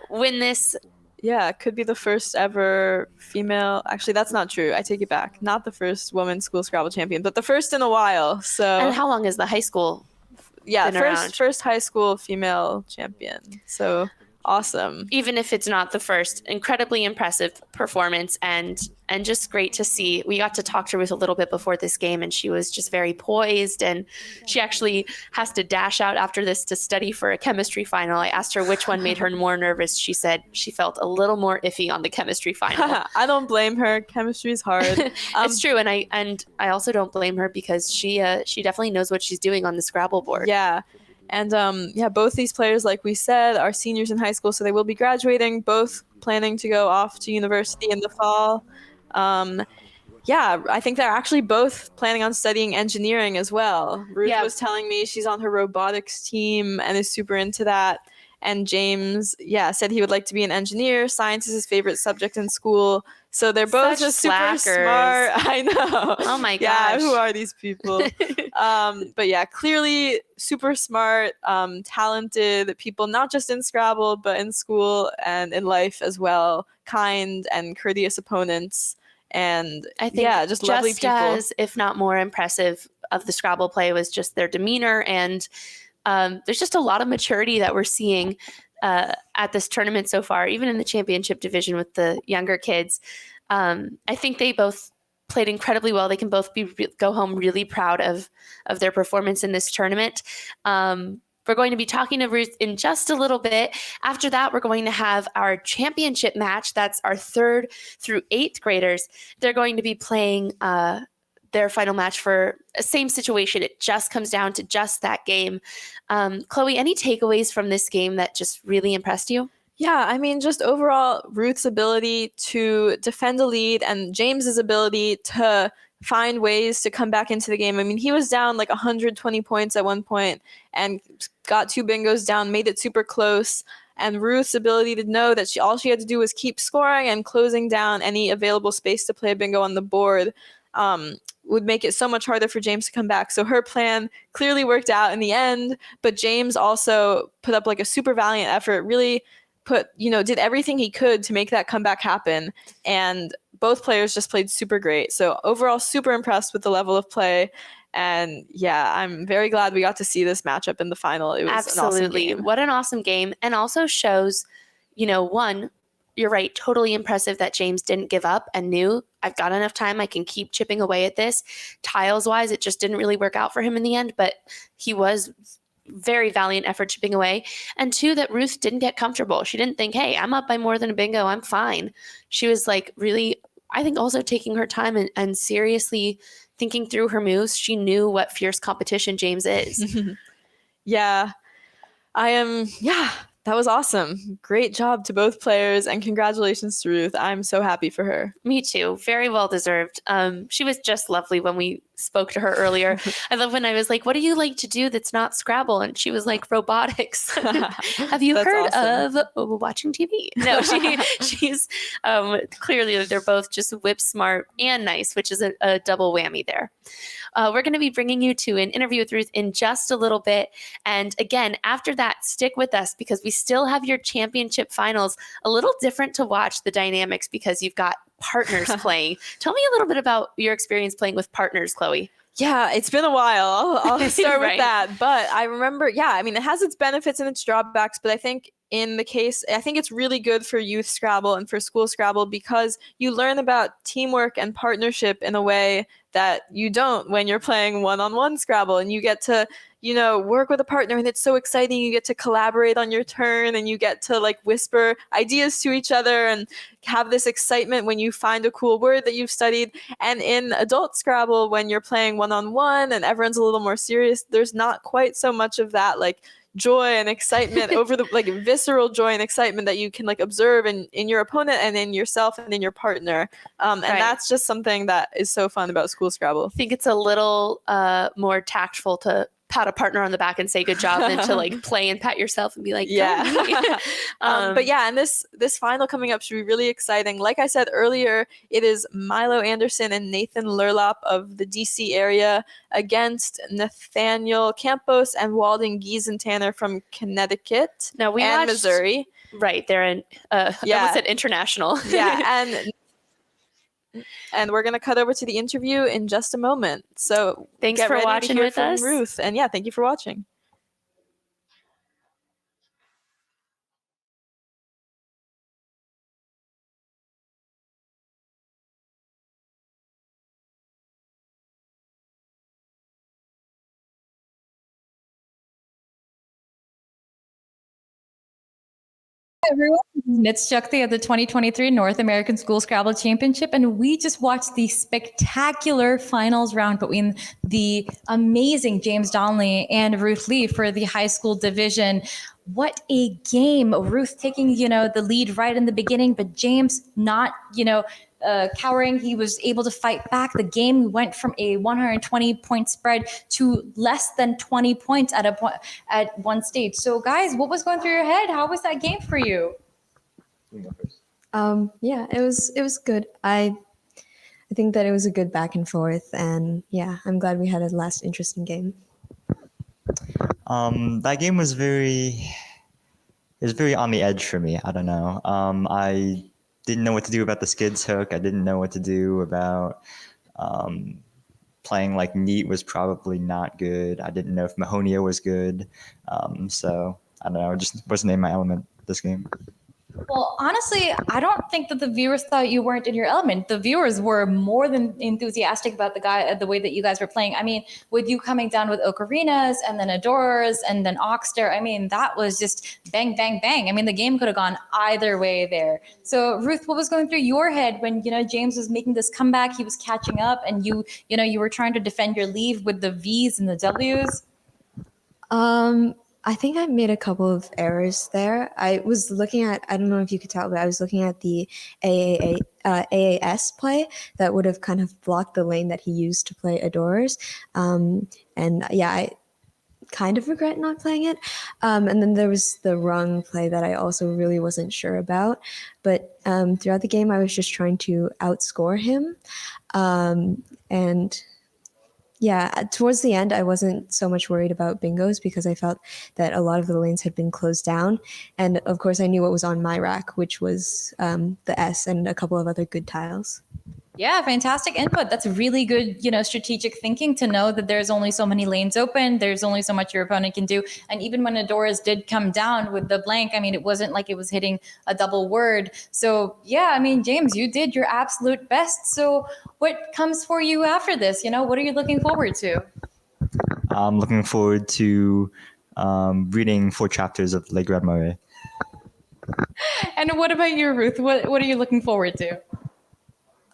S1: win this.
S2: Yeah, it could be the first ever female. Actually, that's not true. I take it back. Not the first woman school Scrabble champion, but the first in a while. So.
S1: And how long is the high school?
S2: Yeah, first high school female champion. So awesome.
S1: Even if it's not the first, incredibly impressive performance and just great to see. We got to talk to Ruth a little bit before this game, and she was just very poised, and she actually has to dash out after this to study for a chemistry final. I asked her which one made her more nervous. She said she felt a little more iffy on the chemistry final.
S2: I don't blame her. Chemistry is hard.
S1: It's true, and I also don't blame her, because she definitely knows what she's doing on the Scrabble board.
S2: Yeah. And both these players, like we said, are seniors in high school, so they will be graduating, both planning to go off to university in the fall. I think they're actually both planning on studying engineering as well. Ruth was telling me she's on her robotics team and is super into that. And James, said he would like to be an engineer. Science is his favorite subject in school. So they're both just super smart. I know.
S1: Oh my gosh.
S2: Yeah, who are these people? But yeah, clearly super smart, talented people, not just in Scrabble, but in school and in life as well. Kind and courteous opponents. And
S1: I think just lovely people. As, if not more impressive of the Scrabble play was just their demeanor, and there's just a lot of maturity that we're seeing at this tournament so far, even in the championship division with the younger kids. I think they both played incredibly well. They can both go home really proud of their performance in this tournament. We're going to be talking to Ruth in just a little bit. After that, we're going to have our championship match. That's our 3rd through 8th graders. They're going to be playing their final match for a same situation. It just comes down to just that game. Chloe, any takeaways from this game that just really impressed you?
S2: Yeah, I mean, just overall, Ruth's ability to defend a lead and James's ability to find ways to come back into the game. I mean, he was down like 120 points at one point and got 2 bingos down, made it super close. And Ruth's ability to know that all she had to do was keep scoring and closing down any available space to play a bingo on the board would make it so much harder for James to come back. So her plan clearly worked out in the end, but James also put up like a super valiant effort, really did everything he could to make that comeback happen. And both players just played super great. So overall, super impressed with the level of play. And yeah, I'm very glad we got to see this matchup in the final. It was
S1: absolutely
S2: an awesome game.
S1: What an awesome game. And also shows, one, you're right, totally impressive that James didn't give up and knew, I've got enough time, I can keep chipping away at this. Tiles-wise, it just didn't really work out for him in the end, but he was very valiant effort chipping away. And 2, that Ruth didn't get comfortable. She didn't think, hey, I'm up by more than a bingo, I'm fine. She was like really, I think, also taking her time and seriously thinking through her moves. She knew what fierce competition James is.
S2: Yeah, that was awesome. Great job to both players, and congratulations to Ruth. I'm so happy for her.
S1: Me too. Very well deserved. She was just lovely when we spoke to her earlier. I love when I was like, what do you like to do that's not Scrabble? And she was like, robotics. Have you heard of watching TV? No, she's clearly they're both just whip smart and nice, which is a double whammy there. We're going to be bringing you to an interview with Ruth in just a little bit. And again, after that, stick with us because we still have your championship finals. A little different to watch the dynamics because you've got partners playing. Tell me a little bit about your experience playing with partners, Chloe.
S2: Yeah, it's been a while. I'll start
S1: Right.
S2: with that. But I remember, yeah, I mean, it has its benefits and its drawbacks, but I think I think it's really good for youth Scrabble and for school Scrabble because you learn about teamwork and partnership in a way that you don't when you're playing one-on-one Scrabble, and you get to, work with a partner, and it's so exciting. You get to collaborate on your turn, and you get to like whisper ideas to each other and have this excitement when you find a cool word that you've studied. And in adult Scrabble, when you're playing one-on-one and everyone's a little more serious, there's not quite so much of that like joy and excitement over the like visceral joy and excitement that you can like observe in your opponent and in yourself and in your partner. And that's just something that is so fun about school Scrabble.
S1: I think it's a little more tactful to pat a partner on the back and say good job than to like play and pat yourself and be like,
S2: yeah. But yeah, and this final coming up should be really exciting. Like I said earlier, it is Milo Anderson and Nathan Lurlop of the DC area against Nathaniel Campos and Walden Giesentanner from Connecticut and Missouri.
S1: Right, they're in I almost said international.
S2: Yeah, and we're going to cut over to the interview in just a moment. So
S1: thanks for watching with us,
S2: Ruth. And yeah, thank you for watching.
S3: Everyone, it's Shakti at the 2023 North American School Scrabble Championship, and we just watched the spectacular finals round between the amazing James Donnelly and Ruth Lee for the high school division. What a game. Ruth taking, the lead right in the beginning, but James not, cowering. He was able to fight back. The game went from a 120-point spread to less than 20 points at one stage. So, guys, what was going through your head? How was that game for you?
S4: Yeah, it was good. I think that it was a good back and forth, and yeah, I'm glad we had a last interesting game.
S5: That game was very on the edge for me. I don't know. I didn't know what to do about the skids hook. I didn't know what to do about playing like neat was probably not good. I didn't know if Mahonia was good. So I don't know. It just wasn't in my element this game.
S3: Well, honestly, I don't think that the viewers thought you weren't in your element. The viewers were more than enthusiastic about the way that you guys were playing. I mean, with you coming down with Ocarinas and then Adoras and then Oxter, I mean, that was just bang, bang, bang. I mean, the game could have gone either way there. So, Ruth, what was going through your head when, James was making this comeback, he was catching up, and you were trying to defend your lead with the V's and the W's?
S4: I think I made a couple of errors there. I was looking at, I don't know if you could tell, but I was looking at the AAS play that would have kind of blocked the lane that he used to play Adorers. And yeah, I kind of regret not playing it. And then there was the rung play that I also really wasn't sure about. But throughout the game, I was just trying to outscore him. And yeah, towards the end, I wasn't so much worried about bingos because I felt that a lot of the lanes had been closed down. And of course, I knew what was on my rack, which was the S and a couple of other good tiles.
S3: Yeah, fantastic input. That's really good, strategic thinking to know that there's only so many lanes open. There's only so much your opponent can do. And even when Adoras did come down with the blank, I mean, it wasn't like it was hitting a double word. So yeah, I mean, James, you did your absolute best. So what comes for you after this? What are you looking forward to?
S5: I'm looking forward to reading 4 chapters of Les Grands Marais.
S3: And what about you, Ruth? What are you looking forward to?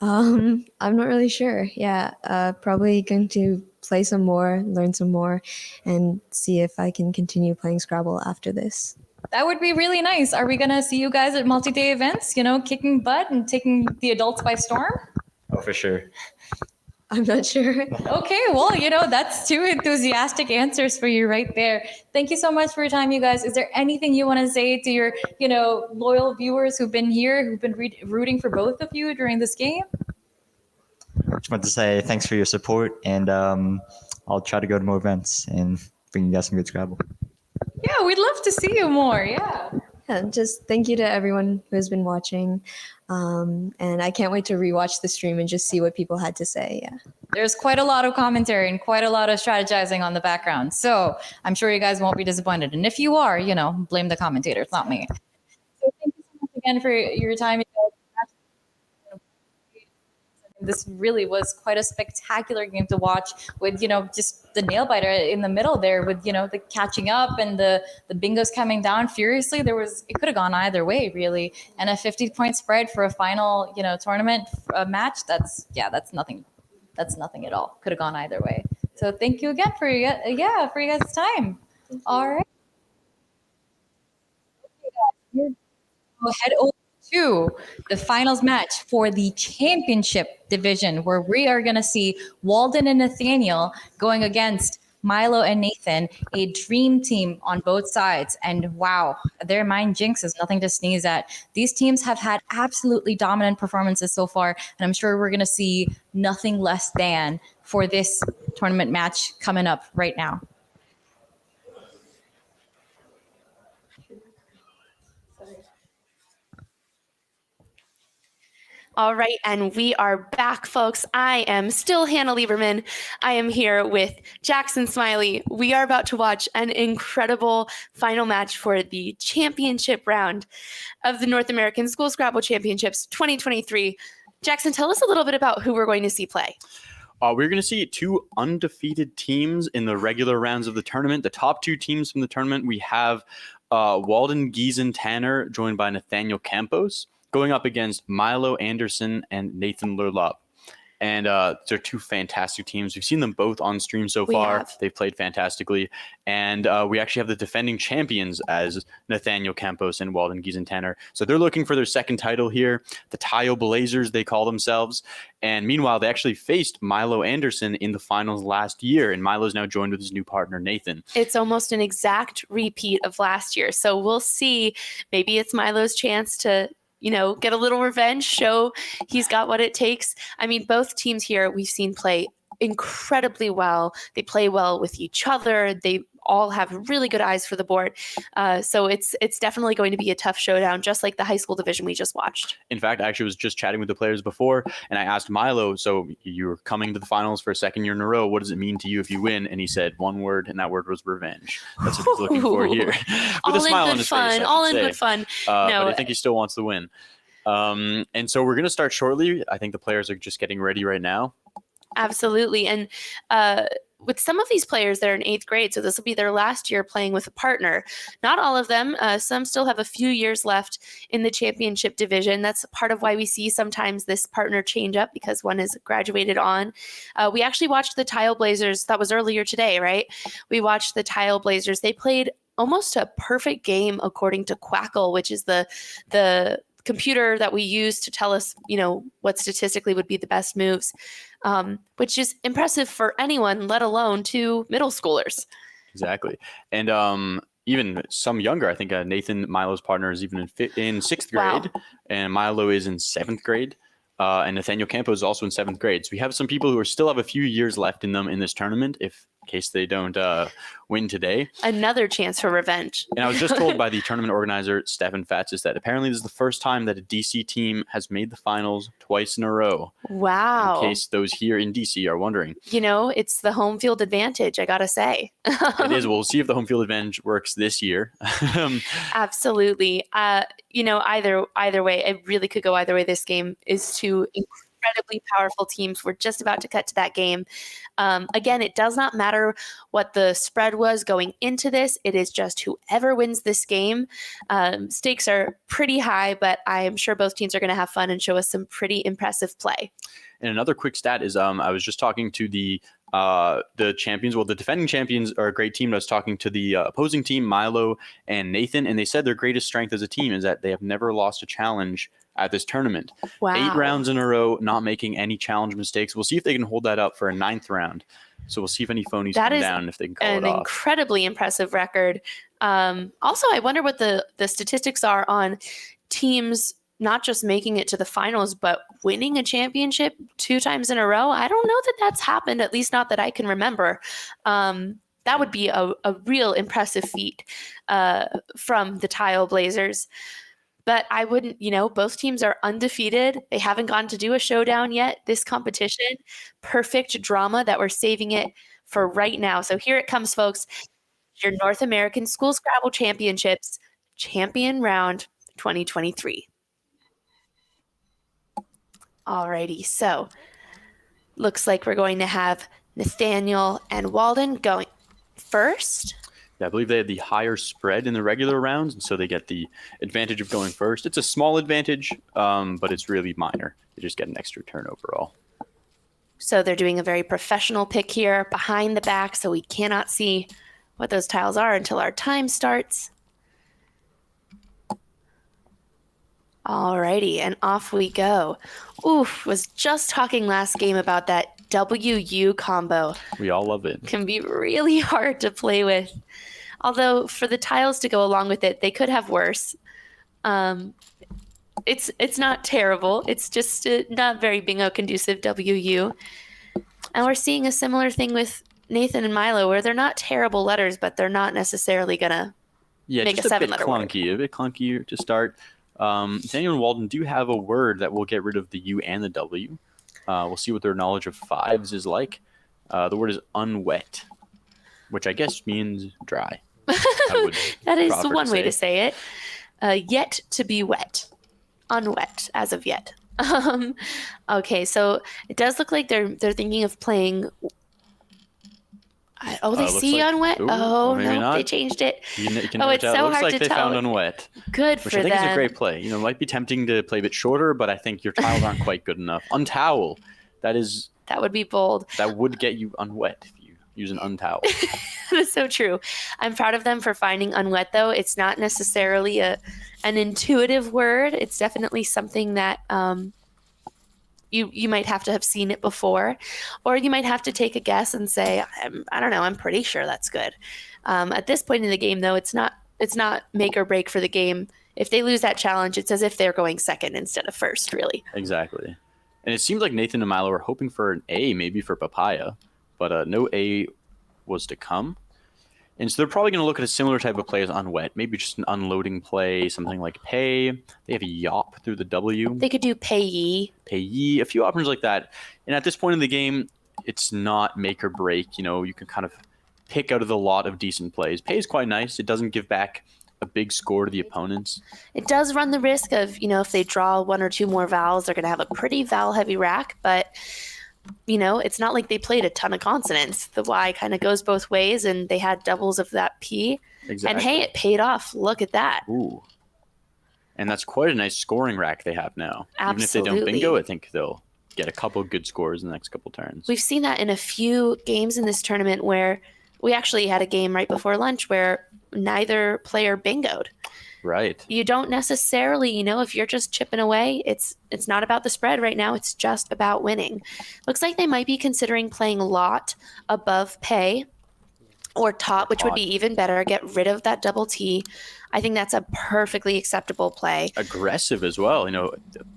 S4: I'm not really sure. Yeah, probably going to play some more, learn some more, and see if I can continue playing Scrabble after this.
S3: That would be really nice. Are we going to see you guys at multi-day events, kicking butt and taking the adults by storm?
S5: Oh, for sure.
S4: I'm not sure.
S3: Okay, well, that's 2 enthusiastic answers for you right there. Thank you so much for your time, you guys. Is there anything you want to say to your, loyal viewers who've been here, who've been rooting for both of you during this game?
S5: Just want to say thanks for your support, and I'll try to go to more events and bring you guys some good Scrabble.
S3: Yeah, we'd love to see you more. Yeah.
S4: Just thank you to everyone who has been watching. And I can't wait to rewatch the stream and just see what people had to say. Yeah.
S3: there's quite a lot of commentary and quite a lot of strategizing on the background. So I'm sure you guys won't be disappointed. And if you are, blame the commentators, not me. So thank you so much again for your time. This really was quite a spectacular game to watch with, just the nail biter in the middle there with, the catching up and the bingos coming down furiously. It could have gone either way, really. And a 50-point spread for a final, tournament match, that's nothing. That's nothing at all. Could have gone either way. So thank you again for you guys' time. All right. We'll head over to the finals match for the championship division, where we are going to see Walden and Nathaniel going against Milo and Nathan, a dream team on both sides. And wow, their mind jinx is nothing to sneeze at. These teams have had absolutely dominant performances so far, and I'm sure we're going to see nothing less than for this tournament match coming up right now.
S1: All right, and we are back, folks. I am still Hannah Lieberman. I am here with Jackson Smiley. We are about to watch an incredible final match for the championship round of the North American School Scrabble Championships 2023. Jackson, tell us a little bit about who we're going to see play.
S6: We're going to see two undefeated teams in the regular rounds of the tournament. The top two teams from the tournament, we have Walden Giesen Tanner, joined by Nathaniel Campos, going up against Milo Anderson and Nathan Lurlop. And they're two fantastic teams. We've seen them both on stream so far. They've played fantastically. And we actually have the defending champions as Nathaniel Campos and Walden Giesen Tanner. So they're looking for their second title here. The Tayo Blazers, they call themselves. And meanwhile, they actually faced Milo Anderson in the finals last year. And Milo's now joined with his new partner, Nathan.
S1: It's almost an exact repeat of last year. So we'll see. Maybe it's Milo's chance to get a little revenge, show he's got what it takes. I mean, both teams here we've seen play incredibly well. They play well with each other. They all have really good eyes for the board. So it's definitely going to be a tough showdown, just like the high school division we just watched.
S6: In fact, I actually was just chatting with the players before, and I asked Milo, so you're coming to the finals for a second year in a row. What does it mean to you if you win? And he said one word, and that word was revenge. That's what he's looking for here. With a smile on his face,
S1: all in good fun.
S6: But I think he still wants to win. And so we're going to start shortly. I think the players are just getting ready right now.
S1: Absolutely. And with some of these players, they're in 8th grade, so this will be their last year playing with a partner. Not all of them. Some still have a few years left in the championship division. That's part of why we see sometimes this partner change up, because one is graduated on. We actually watched the Tayo Blazers. That was earlier today, right? We watched the Tayo Blazers. They played almost a perfect game according to Quackle, which is the computer that we use to tell us, what statistically would be the best moves, which is impressive for anyone, let alone two middle schoolers.
S6: Exactly. And even some younger, I think Nathan, Milo's partner, is even in 6th grade, wow. And Milo is in 7th grade. And Nathaniel Campos is also in 7th grade. So we have some people who still have a few years left in them in this tournament, in case they don't win today.
S1: Another chance for revenge.
S6: And I was just told by the tournament organizer, Stefan Fatsis, that apparently this is the first time that a DC team has made the finals twice in a row.
S1: Wow.
S6: In case those here in DC are wondering.
S1: It's the home field advantage, I gotta say.
S6: It is. We'll see if the home field advantage works this year.
S1: Absolutely. Either way, it really could go either way. This game is two incredibly powerful teams. We're just about to cut to that game. Again, it does not matter what the spread was going into this. It is just whoever wins this game. Stakes are pretty high, but I am sure both teams are going to have fun and show us some pretty impressive play.
S6: And another quick stat is I was just talking to the champions. Well, the defending champions are a great team. I was talking to the opposing team, Milo and Nathan, and they said their greatest strength as a team is that they have never lost a challenge at this tournament.
S1: Wow.
S6: 8 rounds in a row, not making any challenge mistakes. We'll see if they can hold that up for a 9th round. So we'll see if any phonies come down, if they can call it off.
S1: That is an incredibly impressive record. Also, I wonder what the statistics are on teams not just making it to the finals, but winning a championship 2 times in a row. I don't know that that's happened, at least not that I can remember. That would be a real impressive feat from the Tayo Blazers. But I wouldn't, both teams are undefeated. They haven't gone to do a showdown yet. This competition, perfect drama that we're saving it for right now. So here it comes, folks. Your North American School Scrabble Championships Champion Round 2023. Alrighty, so looks like we're going to have Nathaniel and Walden going first.
S6: Yeah, I believe they had the higher spread in the regular rounds, and so they get the advantage of going first. It's a small advantage, but it's really minor. They just get an extra turn overall.
S1: So they're doing a very professional pick here behind the back, so we cannot see what those tiles are until our time starts. Alrighty, and off we go. Oof, was just talking last game about that WU combo.
S6: We all love it.
S1: Can be really hard to play with. Although for the tiles to go along with it, they could have worse. It's not terrible. It's just not very bingo conducive WU. And we're seeing a similar thing with Nathan and Milo, where they're not terrible letters, but they're not necessarily gonna make a 7-letter word.
S6: A bit clunky to start. Daniel and Walden do have a word that will get rid of the U and the W. We'll see what their knowledge of fives is like. The word is unwet, which I guess means dry.
S1: That is one way to say it. Yet to be wet. Unwet as of yet. Okay, so it does look like they're thinking of playing. They see
S6: like,
S1: unwet. No,
S6: not.
S1: They changed it.
S6: You can
S1: it's
S6: tell.
S1: so
S6: It looks
S1: hard
S6: like
S1: to
S6: they
S1: tell.
S6: found unwet.
S1: Good for them.
S6: Which I think is a great play. It might be tempting to play a bit shorter, but I think your tiles aren't quite good enough. Untowel. That
S1: would be bold.
S6: That would get you unwet if you use an untowel.
S1: That is so true. I'm proud of them for finding unwet, though. It's not necessarily an intuitive word. It's definitely something that you might have to have seen it before, or you might have to take a guess and say, I don't know, I'm pretty sure that's good. At this point in the game, though, it's not make or break for the game. If they lose that challenge, it's as if they're going second instead of first, really.
S6: Exactly. And it seems like Nathan and Milo were hoping for an A, maybe for papaya, but no A was to come. And so they're probably going to look at a similar type of play as unwet, maybe just an unloading play, something like pay. They have a yop through the W.
S1: They could do payee.
S6: Payee, a few options like that. And at this point in the game, it's not make or break. You can kind of pick out of the lot of decent plays. Pay is quite nice. It doesn't give back a big score to the opponents.
S1: It does run the risk of, if they draw one or two more vowels, they're going to have a pretty vowel-heavy rack, but it's not like they played a ton of consonants. The Y kind of goes both ways, and they had doubles of that P.
S6: Exactly.
S1: And hey, it paid off. Look at that.
S6: Ooh. And that's quite a nice scoring rack they have now.
S1: Absolutely.
S6: Even if they don't bingo, I think they'll get a couple good scores in the next couple turns.
S1: We've seen that in a few games in this tournament where we actually had a game right before lunch where neither player bingoed.
S6: Right.
S1: You don't necessarily, if you're just chipping away, it's not about the spread right now. It's just about winning. Looks like they might be considering playing lot above pay or tot, which would be even better. Get rid of that double T. I think that's a perfectly acceptable play.
S6: Aggressive as well.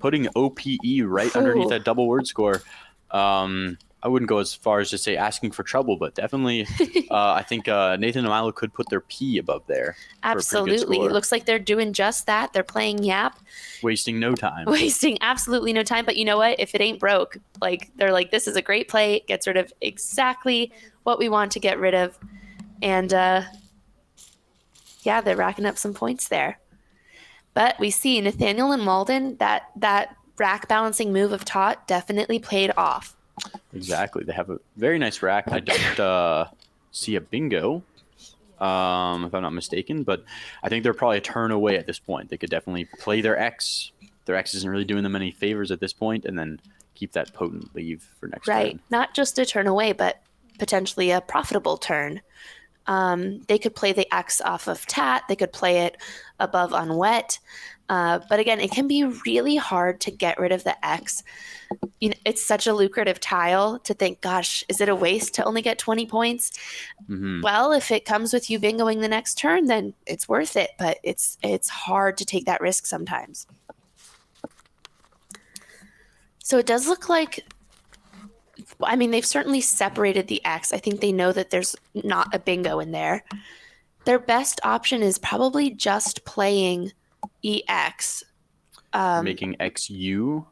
S6: Putting OPE right underneath that double word score. I wouldn't go as far as to say asking for trouble, but definitely I think Nathan and Milo could put their P above there.
S1: Absolutely. It looks like they're doing just that. They're playing Yap.
S6: Wasting no time.
S1: Wasting absolutely no time. But you know what? If it ain't broke, they're like, this is a great play. It gets rid of exactly what we want to get rid of. And they're racking up some points there. But we see Nathaniel and Walden, that rack balancing move of tot definitely paid off.
S6: Exactly. They have a very nice rack. I don't see a bingo, if I'm not mistaken, but I think they're probably a turn away at this point. They could definitely play their X. Their X isn't really doing them any favors at this point, and then keep that potent leave for next turn.
S1: Right. Not just a turn away, but potentially a profitable turn. They could play the X off of tat. They could play it above unwet. But again, it can be really hard to get rid of the X. It's such a lucrative tile to think, gosh, is it a waste to only get 20 points? Mm-hmm. Well, if it comes with you bingoing the next turn, then it's worth it. But it's hard to take that risk sometimes. So it does look like, they've certainly separated the X. I think they know that there's not a bingo in there. Their best option is probably just playing EX.
S6: Making XU.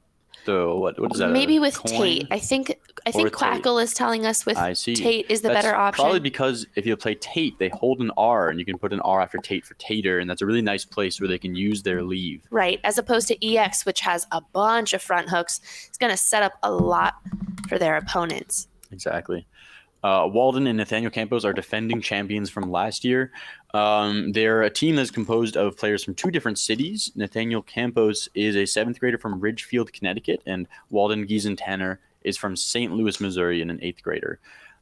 S6: So what is that?
S1: Maybe with
S6: coin?
S1: Tate. I think Quackle is telling us with Tate is the
S6: that's
S1: better option.
S6: Probably because if you play Tate, they hold an R, and you can put an R after Tate for Tater, and that's a really nice place where they can use their leave.
S1: Right, as opposed to EX, which has a bunch of front hooks. It's going to set up a lot for their opponents.
S6: Exactly. Walden and Nathaniel Campos are defending champions from last year. They're a team that's composed of players from 2 different cities. Nathaniel Campos is a 7th grader from Ridgefield, Connecticut, and Walden Giesen-Tanner is from St. Louis, Missouri, and an 8th grader.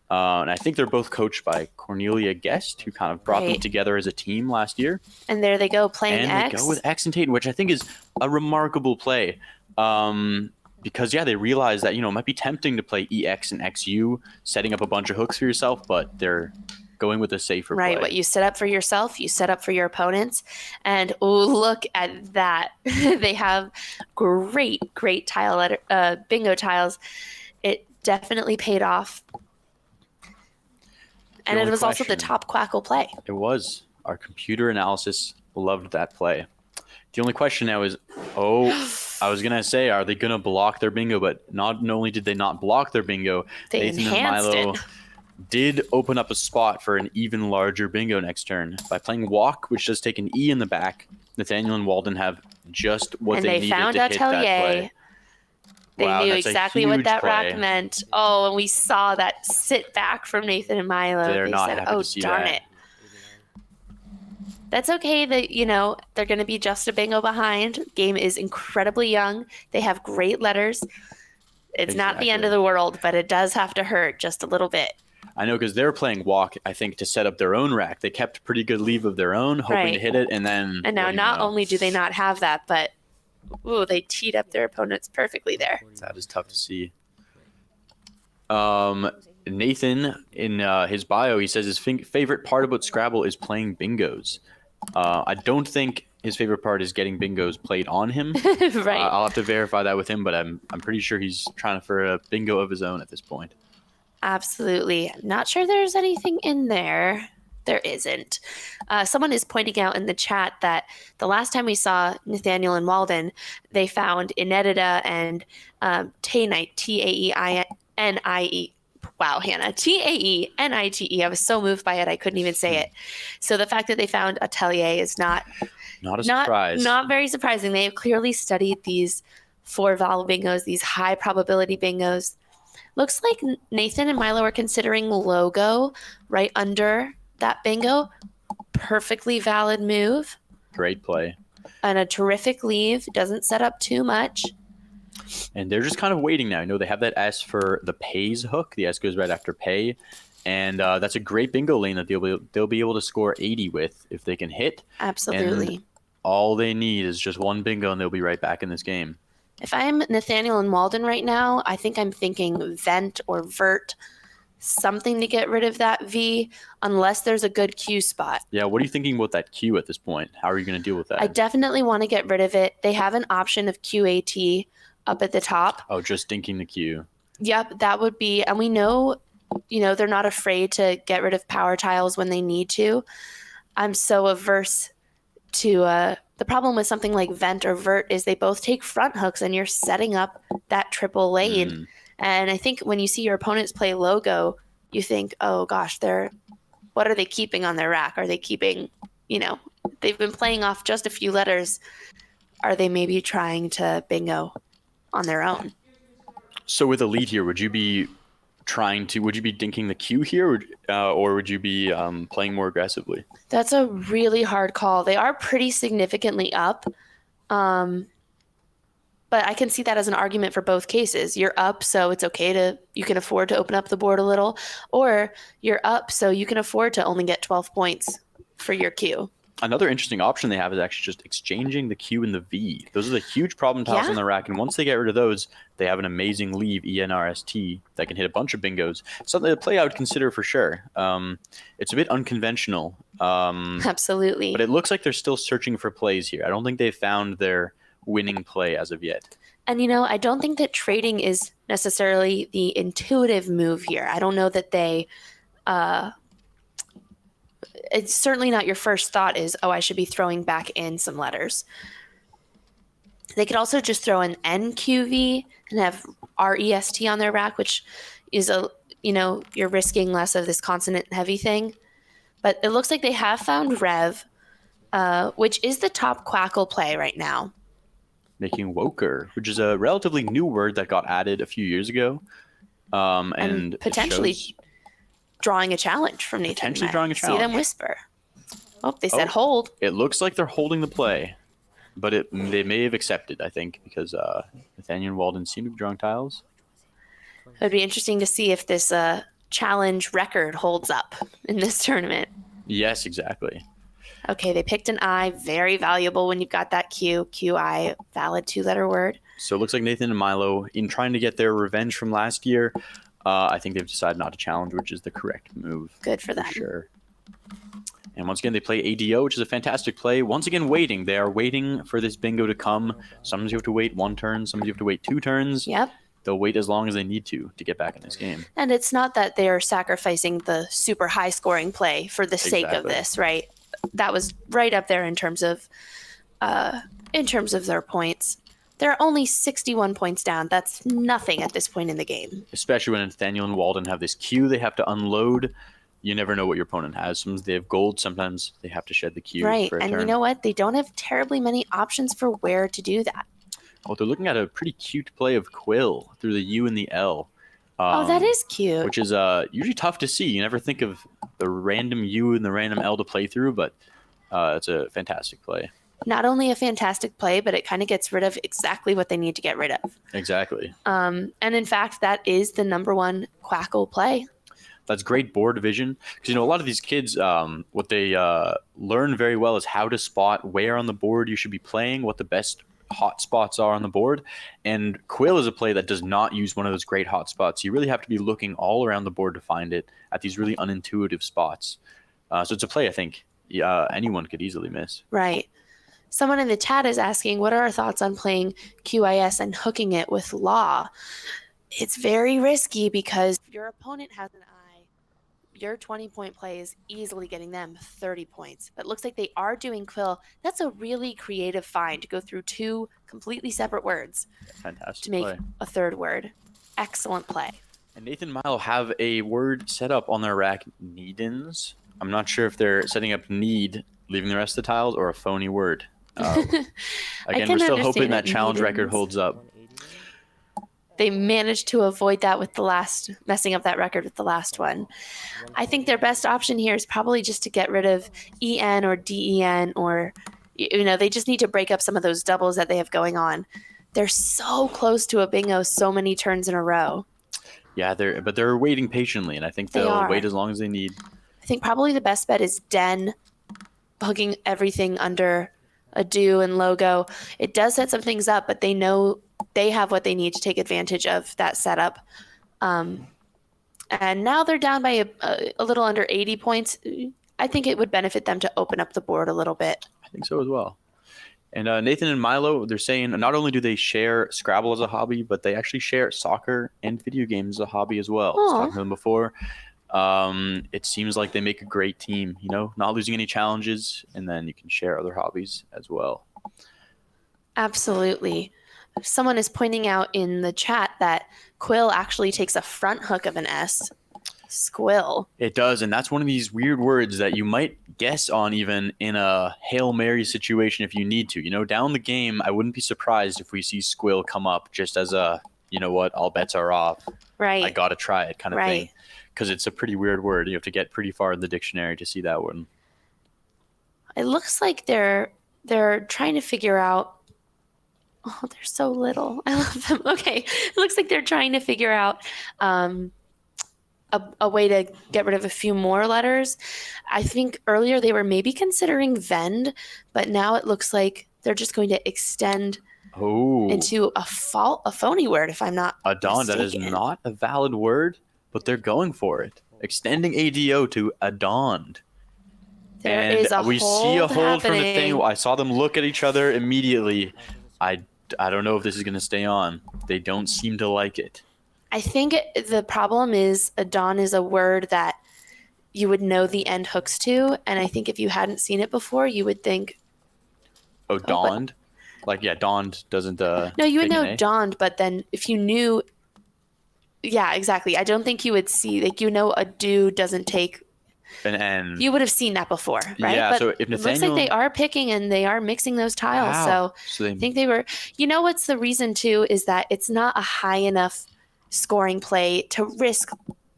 S6: And I think they're both coached by Cornelia Guest, who kind of brought them together as a team last year.
S1: And there they go, playing
S6: X. And they go with X and Tate, which I think is a remarkable play. Because, they realize that, it might be tempting to play EX and XU, setting up a bunch of hooks for yourself, but they're going with a safer play.
S1: Right, what you set up for yourself, you set up for your opponents. And look at that. They have great bingo tiles. It definitely paid off. And it was also the top Quackle play.
S6: It was. Our computer analysis loved that play. The only question now is, I was going to say, are they going to block their bingo? But not only did they not block their bingo,
S1: they
S6: Nathan and Milo did open up a spot for an even larger bingo next turn. By playing Walk, which does take an E in the back, Nathaniel and Walden have just what they needed to hit that play.
S1: They knew exactly what that rack meant. Oh, and we saw that sit back from Nathan and Milo.
S6: They're not happy to see
S1: darn
S6: that.
S1: It. That's okay that, they're going to be just a bingo behind. Game is incredibly young. They have great letters. It's not the end of the world, but it does have to hurt just a little bit.
S6: I know, because they're playing Walk, I think, to set up their own rack. They kept pretty good leave of their own, hoping to hit it, and then...
S1: And now not only do they not have that, but they teed up their opponents perfectly there.
S6: That is tough to see. Nathan, in his bio, he says his favorite part about Scrabble is playing bingos. I don't think his favorite part is getting bingos played on him.
S1: Right.
S6: I'll have to verify that with him, but I'm pretty sure he's trying for a bingo of his own at this point.
S1: Absolutely. Not sure there's anything in there. There isn't. Someone is pointing out in the chat that the last time we saw Nathaniel and Walden, they found Inedita and Taenite, Taenie. Wow, Hannah. Taenite. I was so moved by it, I couldn't even say it. So the fact that they found Atelier is not
S6: a surprise.
S1: Not very surprising. They have clearly studied these 4 vowel bingos, these high probability bingos. Looks like Nathan and Milo are considering logo right under that bingo. Perfectly valid move.
S6: Great play.
S1: And a terrific leave. Doesn't set up too much.
S6: And they're just kind of waiting now. They have that S for the pays hook. The S goes right after pay. And that's a great bingo lane that they'll be able to score 80 with if they can hit.
S1: Absolutely.
S6: And all they need is just one bingo, and they'll be right back in this game.
S1: If I'm Nathaniel and Walden right now, I think I'm thinking vent or vert, something to get rid of that V, unless there's a good Q spot.
S6: Yeah, what are you thinking about that Q at this point? How are you going to deal with that?
S1: I definitely want to get rid of it. They have an option of QAT up at the top.
S6: Oh, just dinking the Q.
S1: Yep, that would be, and we know, they're not afraid to get rid of power tiles when they need to. I'm so averse to the problem with something like vent or vert is they both take front hooks, and you're setting up that triple lane. And I think when you see your opponents play logo, you think, oh gosh, what are they keeping on their rack? Are they keeping, they've been playing off just a few letters. Are they maybe trying to bingo on their own?
S6: So with a lead here, would you be dinking the Q here, or would you be playing more aggressively?
S1: That's a really hard call. They are pretty significantly up. But I can see that as an argument for both cases. You're up, so it's okay you can afford to open up the board a little, or you're up, so you can afford to only get 12 points for your Q.
S6: Another interesting option they have is actually just exchanging the Q and the V. Those are the huge problem tiles on the rack, and once they get rid of those, they have an amazing leave, ENRST, that can hit a bunch of bingos. Something to play I would consider for sure. It's a bit unconventional.
S1: Absolutely.
S6: But it looks like they're still searching for plays here. I don't think they've found their winning play as of yet.
S1: And, I don't think that trading is necessarily the intuitive move here. I don't know that they it's certainly not your first thought is, oh, I should be throwing back in some letters. They could also just throw an NQV and have REST on their rack, which is you're risking less of this consonant heavy thing. But it looks like they have found Rev, which is the top Quackle play right now.
S6: Making Woker, which is a relatively new word that got added a few years ago. And
S1: potentially drawing a challenge from Nathan.
S6: Potentially drawing a challenge.
S1: See them whisper. Oh, they said hold.
S6: It looks like they're holding the play, but they may have accepted, I think, because Nathaniel and Walden seem to be drawing tiles.
S1: It would be interesting to see if this challenge record holds up in this tournament.
S6: Yes, exactly.
S1: Okay, they picked an I. Very valuable when you've got that Q. QI, valid 2-letter word.
S6: So it looks like Nathan and Milo, in trying to get their revenge from last year, I think they've decided not to challenge, which is the correct move.
S1: Good for them.
S6: Sure. And once again, they play ADO, which is a fantastic play. Once again, waiting. They are waiting for this bingo to come. Sometimes you have to wait 1 turn. Sometimes you have to wait 2 turns.
S1: Yep.
S6: They'll wait as long as they need to get back in this game.
S1: And it's not that they're sacrificing the super high-scoring play for the sake of this, right? That was right up there in terms of their points. They're only 61 points down. That's nothing at this point in the game.
S6: Especially when Nathaniel and Walden have this queue they have to unload. You never know what your opponent has. Sometimes they have gold. Sometimes they have to shed the queue.
S1: Right,
S6: for a
S1: and
S6: turn.
S1: you know what? They don't have terribly many options for where to do that.
S6: Oh, they're looking at a pretty cute play of Quill through the U and the L.
S1: That is cute.
S6: Which is usually tough to see. You never think of the random U and the random L to play through, but it's a fantastic play.
S1: Not only a fantastic play, but it kind of gets rid of exactly what they need to get rid of.
S6: Exactly.
S1: And in fact, that is the number 1 Quackle play.
S6: That's great board vision. Because, a lot of these kids, what they learn very well is how to spot where on the board you should be playing, what the best hot spots are on the board. And Quill is a play that does not use one of those great hot spots. You really have to be looking all around the board to find it at these really unintuitive spots. So it's a play I think anyone could easily miss.
S1: Right. Someone in the chat is asking, what are our thoughts on playing QIS and hooking it with law? It's very risky because if your opponent has an I, your 20-point play is easily getting them 30 points. But it looks like they are doing Quill. That's a really creative find to go through 2 completely separate words.
S6: Fantastic
S1: to make
S6: play.
S1: a 3rd word. Excellent play.
S6: And Nathan and Milo have a word set up on their rack, Needins. I'm not sure if they're setting up need, leaving the rest of the tiles, or a phony word. Again, we're still hoping that challenge record holds up.
S1: They managed to avoid that with messing up that record with the last one. I think their best option here is probably just to get rid of EN or DEN, or, they just need to break up some of those doubles that they have going on. They're so close to a bingo so many turns in a row.
S6: Yeah, they're waiting patiently, and I think they'll wait as long as they need.
S1: I think probably the best bet is Den, hooking everything under a do and logo. It does set some things up, but they know they have what they need to take advantage of that setup. And now they're down by a little under 80 points. I think it would benefit them to open up the board a little bit.
S6: I think so as well. And Nathan and Milo, they're saying not only do they share Scrabble as a hobby, but they actually share soccer and video games as a hobby as well. I was talking to them before. It seems like they make a great team, not losing any challenges, and then you can share other hobbies as well.
S1: Absolutely. Someone is pointing out in the chat that Quill actually takes a front hook of an S. Squill. It
S6: does, and that's one of these weird words that you might guess on even in a Hail Mary situation if you need to. Down the game, I wouldn't be surprised if we see Squill come up just as a, all bets are off.
S1: Right.
S6: I got to try it kind of thing. Because it's a pretty weird word. You have to get pretty far in the dictionary to see that one.
S1: It looks like they're trying to figure out. Oh, they're so little. I love them. Okay, it looks like they're trying to figure out a way to get rid of a few more letters. I think earlier they were maybe considering vend, but now it looks like they're just going to extend into a phony word. If I'm not
S6: Adon, that is not a valid word. But they're going for it, extending ADO to adorned. We see a hold from the thing. I saw them look at each other immediately. I don't know if this is going to stay on. They don't seem to like it.
S1: I think the problem is adon is a word that you would know the end hooks to. And I think if you hadn't seen it before, you would think,
S6: Dawned? Dawned doesn't
S1: no, you would
S6: take an
S1: know
S6: A?
S1: dawned, but then if you knew, yeah, exactly. I don't think you would see, like, a do doesn't take,
S6: An N.
S1: you would have seen that before, right?
S6: Yeah,
S1: But
S6: so if
S1: it looks like
S6: Nathaniel-
S1: they are picking and they are mixing those tiles.
S6: Wow.
S1: So I think they were, what's the reason too, is that it's not a high enough scoring play to risk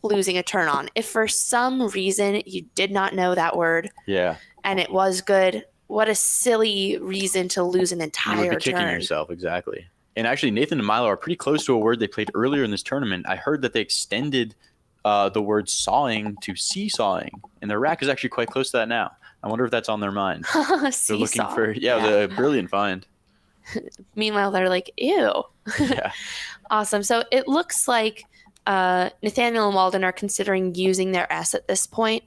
S1: losing a turn on. If for some reason you did not know that word
S6: Yeah.
S1: and it was good, what a silly reason to lose an
S6: You
S1: entire
S6: would be kicking
S1: turn.
S6: yourself, exactly. And actually, Nathan and Milo are pretty close to a word they played earlier in this tournament. I heard that they extended the word sawing to seesawing, and their rack is actually quite close to that now. I wonder if that's on their mind. They're looking for, the brilliant find.
S1: Meanwhile, they're like, ew.
S6: Yeah.
S1: Awesome. So it looks like Nathaniel and Walden are considering using their S at this point,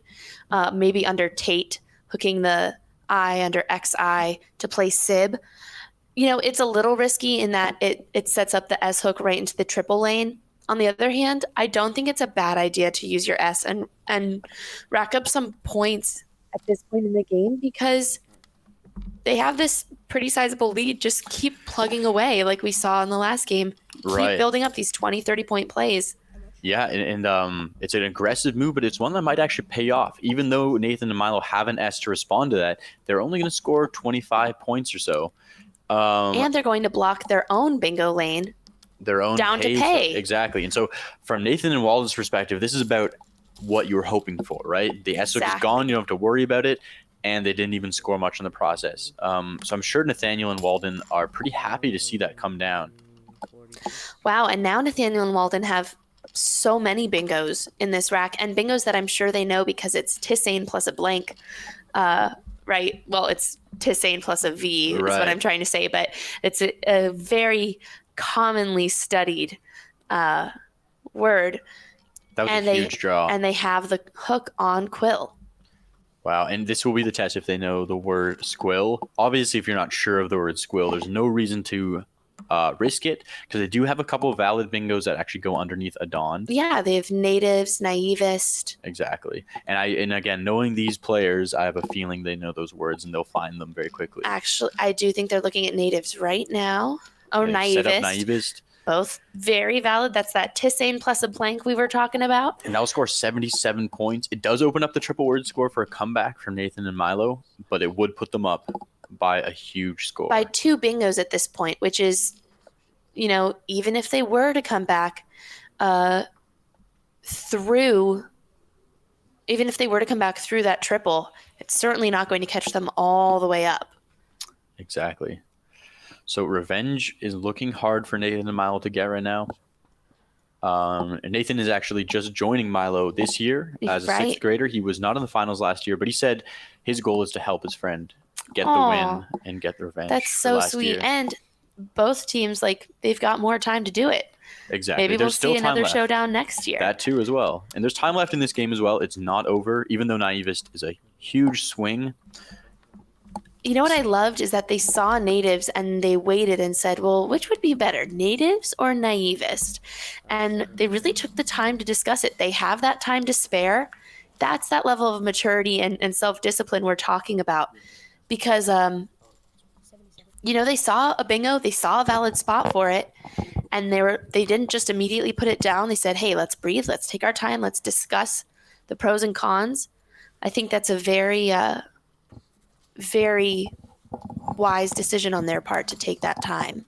S1: maybe under Tate, hooking the I under XI to play Sib. It's a little risky in that it sets up the S hook right into the triple lane. On the other hand, I don't think it's a bad idea to use your S and rack up some points at this point in the game because they have this pretty sizable lead. Just keep plugging away like we saw in the last game. Keep building up these 20, 30-point plays.
S6: Yeah, and it's an aggressive move, but it's one that might actually pay off. Even though Nathan and Milo have an S to respond to that, they're only going to score 25 points or so.
S1: And they're going to block their own bingo lane.
S6: Their own
S1: down to pay.
S6: Exactly. And so from Nathan and Walden's perspective, this is about what you were hoping for, right? The S hook is gone. You don't have to worry about it. And they didn't even score much in the process. So I'm sure Nathaniel and Walden are pretty happy to see that come down.
S1: Wow. And now Nathaniel and Walden have so many bingos in this rack, and bingos that I'm sure they know because it's Tissane plus a blank, right? Well, it's Tissane plus a V is what I'm trying to say, but it's a very commonly studied word.
S6: That was a huge draw.
S1: And they have the hook on Quill.
S6: Wow. And this will be the test if they know the word squill. Obviously, if you're not sure of the word squill, there's no reason to risk it because they do have a couple of valid bingos that actually go underneath a dawn.
S1: Yeah, they have natives, naivist.
S6: Exactly. And again, knowing these players, I have a feeling they know those words and they'll find them very quickly.
S1: Actually, I do think they're looking at natives right now. Or naivist.
S6: Set up naivist.
S1: Both very valid. That's that Tissane plus a blank we were talking about.
S6: And that'll score 77 points. It does open up the triple word score for a comeback from Nathan and Milo, but it would put them up by a huge score.
S1: By 2 bingos at this point, which is, even if they were to come back through that triple, it's certainly not going to catch them all the way up.
S6: Exactly. So revenge is looking hard for Nathan and Milo to get right now. And Nathan is actually just joining Milo this year as a 6th grader. He was not in the finals last year, but he said his goal is to help his friend get the win and get the revenge.
S1: That's so sweet.
S6: Year.
S1: And both teams, they've got more time to do it.
S6: Exactly.
S1: Maybe we'll see another showdown next year.
S6: That too as well. And there's time left in this game as well. It's not over, even though Naivist is a huge swing.
S1: You know what I loved is that they saw natives and they waited and said, well, which would be better, natives or naivist? And they really took the time to discuss it. They have that time to spare. That's that level of maturity and self-discipline we're talking about. Because, they saw a bingo, they saw a valid spot for it, and they didn't just immediately put it down. They said, hey, let's breathe, let's take our time, let's discuss the pros and cons. I think that's a very wise decision on their part to take that time.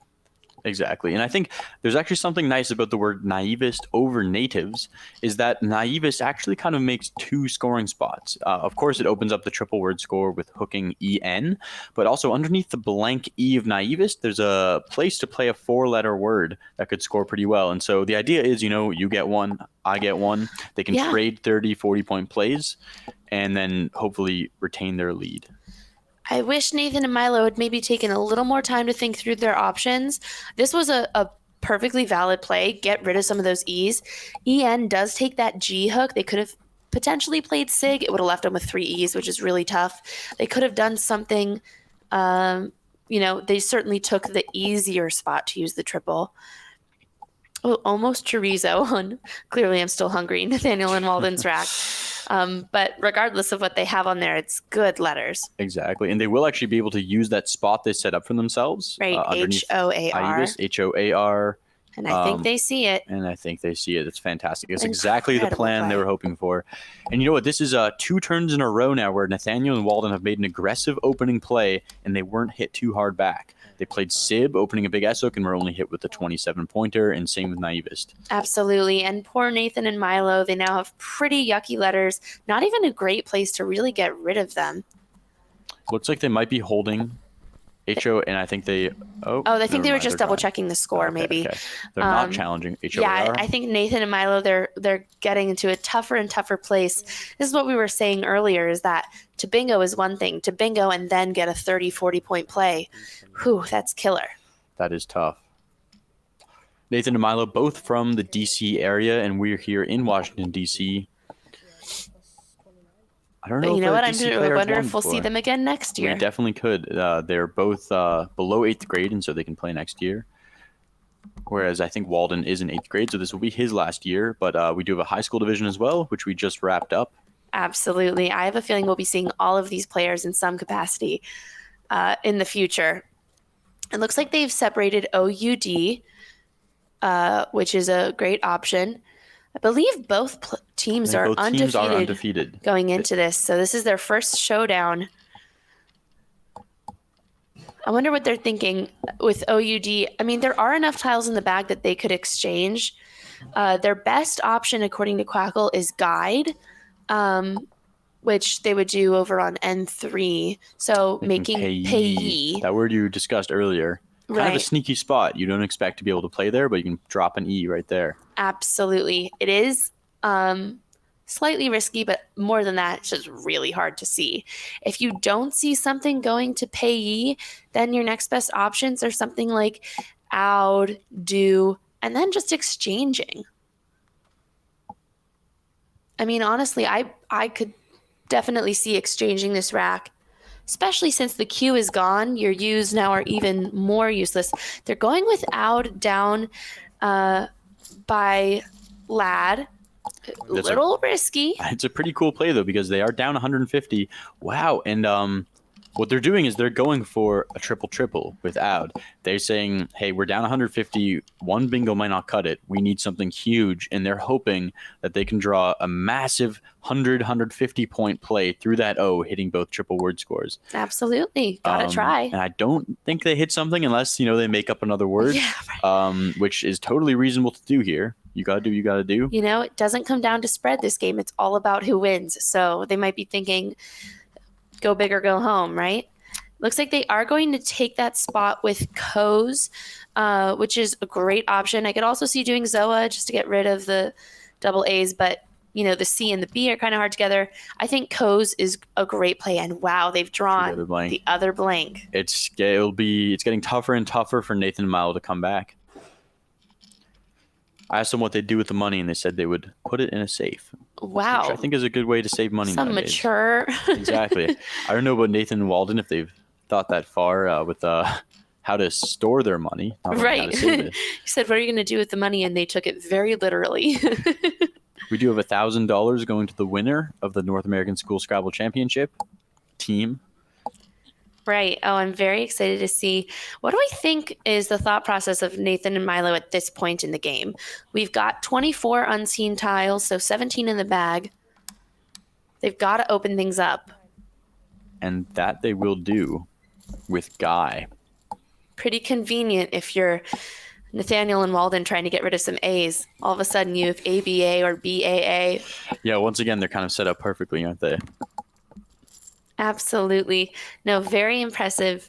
S6: Exactly. And I think there's actually something nice about the word naivist over natives is that naivist actually kind of makes 2 scoring spots. Of course, it opens up the triple word score with hooking EN, but also underneath the blank E of naivist, there's a place to play a 4-letter word that could score pretty well. And so the idea is, you get 1, I get 1. They can trade 30, 40-point plays and then hopefully retain their lead.
S1: I wish Nathan and Milo had maybe taken a little more time to think through their options. This was a perfectly valid play. Get rid of some of those E's. EN does take that G hook. They could have potentially played SIG. It would have left them with 3 E's, which is really tough. They could have done something. They certainly took the easier spot to use the triple. Oh, almost chorizo on Clearly I'm Still Hungry, Nathaniel and Walden's rack. But regardless of what they have on there, it's good letters.
S6: Exactly. And they will actually be able to use that spot they set up for themselves.
S1: Right, H-O-A-R.
S6: H-O-A-R.
S1: And I think they see it.
S6: And I think they see it. It's fantastic. It's exactly the plan
S1: play.
S6: they were hoping for. And you know what? This is 2 turns in a row now where Nathaniel and Walden have made an aggressive opening play, and they weren't hit too hard back. They played Sib, opening a big S-hook, and were only hit with the 27-pointer, and same with Naivist.
S1: Absolutely. And poor Nathan and Milo, they now have pretty yucky letters. Not even a great place to really get rid of them.
S6: Looks like they might be holding HO, and I think they...
S1: I think they were just double-checking the score, maybe.
S6: Okay. They're not challenging HOAR.
S1: Yeah, I think Nathan and Milo, they're getting into a tougher and tougher place. This is what we were saying earlier, is that to bingo is one thing. To bingo and then get a 30, 40-point play, whew, that's killer.
S6: That is tough. Nathan and Milo, both from the D.C. area, and we're here in Washington, D.C. I don't know.
S1: But you know what?
S6: I
S1: wonder if we'll see them again next year.
S6: We definitely could. They're both below 8th grade, and so they can play next year. Whereas I think Walden is in 8th grade, so this will be his last year. But we do have a high school division as well, which we just wrapped up.
S1: Absolutely. I have a feeling we'll be seeing all of these players in some capacity in the future. It looks like they've separated OUD, which is a great option. I believe both teams are undefeated going into this. So this is their first showdown. I wonder what they're thinking with OUD. I mean, there are enough tiles in the bag that they could exchange. Their best option, according to Quackle, is Guide, which they would do over on N3. So making payee.
S6: That word you discussed earlier. Kind of a sneaky spot. You don't expect to be able to play there, but you can drop an E right there.
S1: Absolutely. It is slightly risky, but more than that, it's just really hard to see. If you don't see something going to payee, then your next best options are something like Aud, Do, and then just exchanging. I mean, honestly, I could definitely see exchanging this rack. Especially since the Q is gone, your U's now are even more useless. They're going with Aud down by Lad. A little risky.
S6: It's a pretty cool play, though, because they are down 150. Wow. And what they're doing is they're going for a triple with Aud. They're saying, hey, we're down 150. One bingo might not cut it. We need something huge. And they're hoping that they can draw a massive 150-point play through that O, hitting both triple word scores.
S1: Absolutely. Gotta try.
S6: And I don't think they hit something unless, they make up another word, which is totally reasonable to do here. You got to do, you got to do.
S1: It doesn't come down to spread this game. It's all about who wins. So they might be thinking, go big or go home, right? Looks like they are going to take that spot with Coes, which is a great option. I could also see doing Zoa just to get rid of the double A's, but the C and the B are kind of hard together. I think Coes is a great play, and wow, they've drawn the other blank.
S6: It's getting tougher and tougher for Nathan and Milo to come back. I asked them what they'd do with the money, and they said they would put it in a safe.
S1: Wow.
S6: Which I think is a good way to save money
S1: nowadays. Mature.
S6: Exactly. I don't know about Nathan and Walden if they've thought that far with how to store their money.
S1: Right. You said, what are you going to do with the money? And they took it very literally.
S6: We do have $1,000 going to the winner of the North American School Scrabble Championship team.
S1: Right. Oh, I'm very excited to see. What do we think is the thought process of Nathan and Milo at this point in the game? We've got 24 unseen tiles, so 17 in the bag. They've got to open things up.
S6: And that they will do with Guy.
S1: Pretty convenient if you're Nathaniel and Walden trying to get rid of some A's. All of a sudden you have ABA or BAA.
S6: Yeah, once again, they're kind of set up perfectly, aren't they?
S1: Absolutely. No, very impressive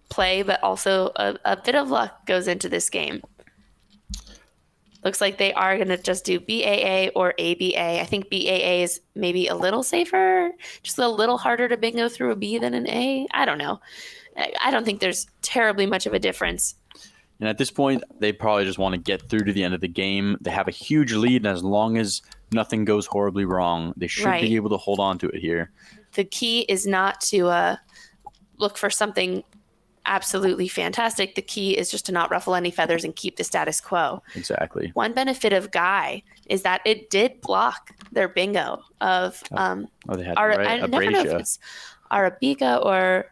S1: play, but also a bit of luck goes into this game. Looks like they are going to just do BAA or ABA. I think BAA is maybe a little safer, just a little harder to bingo through a B than an A. I don't know. I don't think there's terribly much of a difference.
S6: And at this point, they probably just want to get through to the end of the game. They have a huge lead, and as long as nothing goes horribly wrong, they should be able to hold on to it here.
S1: The key is not to look for something absolutely fantastic. The key is just to not ruffle any feathers and keep the status quo.
S6: Exactly.
S1: One benefit of Guy is that it did block their bingo of
S6: they had
S1: I never know if
S6: Abrasia.
S1: it's Arabica or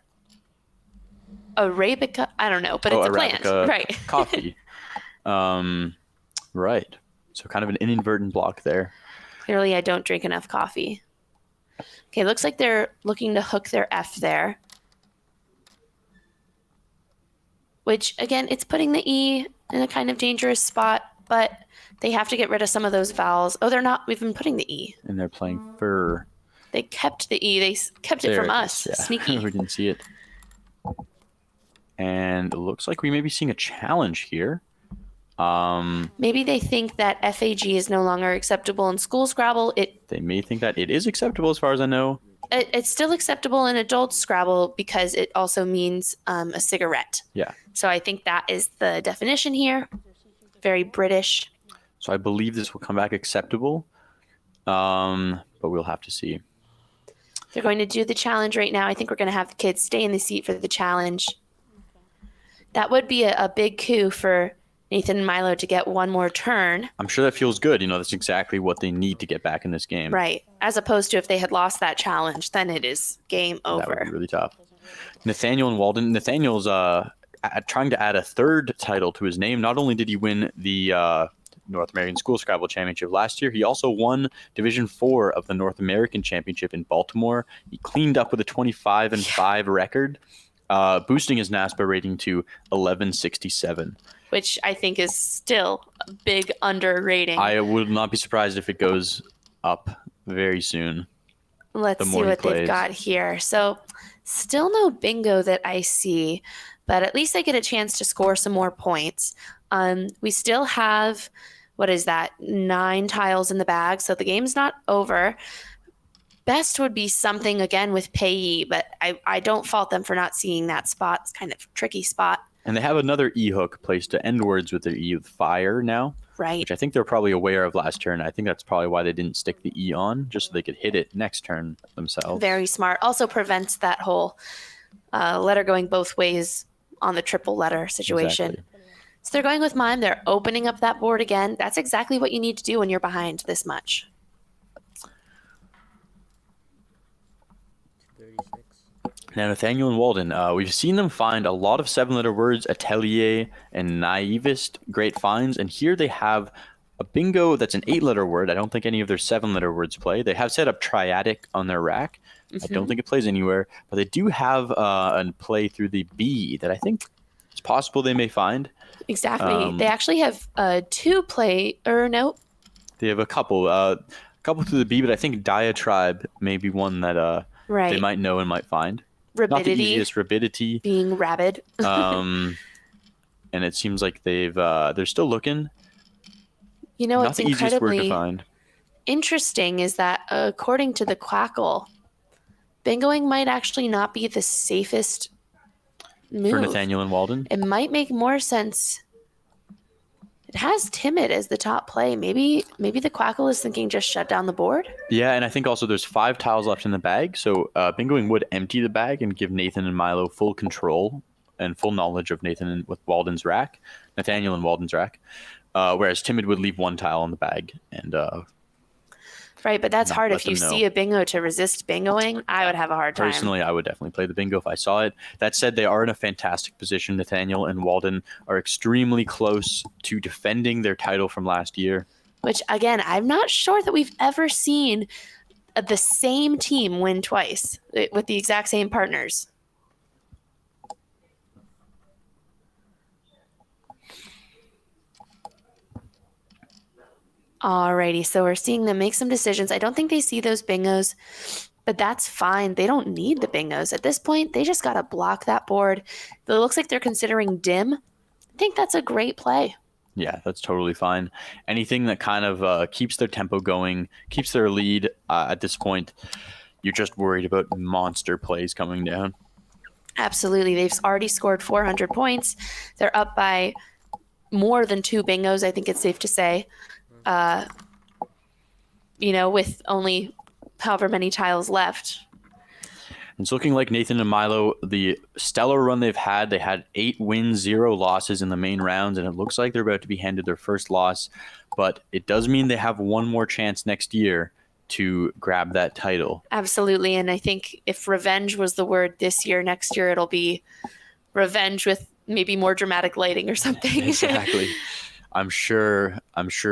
S1: Arabica. I don't know, but it's a plant,
S6: Arabica
S1: right?
S6: Coffee. Right. So kind of an inadvertent block there.
S1: Clearly, I don't drink enough coffee. Okay, looks like they're looking to hook their F there. Which, again, it's putting the E in a kind of dangerous spot, but they have to get rid of some of those vowels. Oh, they're not even putting the E.
S6: And they're playing fur.
S1: They kept the E. They kept it from us.
S6: Yeah.
S1: Sneaky.
S6: We didn't see it. And it looks like we may be seeing a challenge here.
S1: Maybe they think that FAG is no longer acceptable in school Scrabble.
S6: They may think that it is acceptable as far as I know.
S1: It's still acceptable in adult Scrabble because it also means a cigarette.
S6: Yeah.
S1: So I think that is the definition here. Very British.
S6: So I believe this will come back acceptable, but we'll have to see.
S1: They're going to do the challenge right now. I think we're going to have the kids stay in the seat for the challenge. That would be a big coup for Nathan and Milo to get one more turn.
S6: I'm sure that feels good. That's exactly what they need to get back in this game.
S1: Right. As opposed to if they had lost that challenge, then it is game over.
S6: That would be really tough. Nathaniel and Walden. Nathaniel's trying to add a third title to his name. Not only did he win the North American School Scrabble Championship last year, he also won Division 4 of the North American Championship in Baltimore. He cleaned up with a 25-5 record, boosting his NASPA rating to 1167.
S1: Which I think is still a big underrating.
S6: I would not be surprised if it goes up very soon.
S1: Let's see what they've got here. So still no bingo that I see, but at least they get a chance to score some more points. We still have, 9 tiles in the bag, so the game's not over. Best would be something, again, with payee, but I don't fault them for not seeing that spot. It's kind of a tricky spot.
S6: And they have another E hook placed to end words with their E with fire now.
S1: Right.
S6: Which I think they're probably aware of last turn. I think that's probably why they didn't stick the E on, just so they could hit it next turn themselves.
S1: Very smart. Also prevents that whole letter going both ways on the triple letter situation.
S6: Exactly.
S1: So they're going with mime. They're opening up that board again. That's exactly what you need to do when you're behind this much.
S6: Now, Nathaniel and Walden, we've seen them find a lot of 7-letter words, atelier and naivist, great finds. And here they have a bingo that's an 8-letter word. I don't think any of their 7-letter words play. They have set up triadic on their rack. I don't think it plays anywhere. But they do have a play through the B that I think it's possible they may find.
S1: Exactly. They actually have 2 play, or no.
S6: They have a couple through the B, but I think diatribe may be one that they might know and might find.
S1: Rabidity.
S6: Not the easiest, rabidity.
S1: Being rabid.
S6: And it seems like they're still looking.
S1: Not
S6: it's
S1: the easiest word to
S6: find.
S1: Interesting is that according to the Quackle, bingoing might actually not be the safest move.
S6: For Nathaniel and Walden?
S1: It might make more sense. It has timid as the top play. Maybe the Quackle is thinking just shut down the board.
S6: Yeah, and I think also there's 5 tiles left in the bag, so bingoing would empty the bag and give Nathan and Milo full control and full knowledge of Nathaniel and Walden's rack. Whereas timid would leave 1 tile in the bag and
S1: right, but that's hard. If you see a bingo to resist bingoing, I would have a hard time.
S6: Personally, I would definitely play the bingo if I saw it. That said, they are in a fantastic position. Nathaniel and Walden are extremely close to defending their title from last year.
S1: Which, again, I'm not sure that we've ever seen the same team win twice with the exact same partners. Alrighty, so we're seeing them make some decisions. I don't think they see those bingos, but that's fine. They don't need the bingos. At this point, they just got to block that board. It looks like they're considering dim. I think that's a great play.
S6: Yeah, that's totally fine. Anything that kind of keeps their tempo going, keeps their lead at this point, you're just worried about monster plays coming down.
S1: Absolutely. They've already scored 400 points. They're up by more than 2 bingos, I think it's safe to say. With only however many tiles left.
S6: It's looking like Nathan and Milo, the stellar run they've had, they had 8 wins, 0 losses in the main rounds, and it looks like they're about to be handed their first loss. But it does mean they have one more chance next year to grab that title.
S1: Absolutely. And I think if revenge was the word this year, next year it'll be revenge with maybe more dramatic lighting or something.
S6: Exactly. I'm sure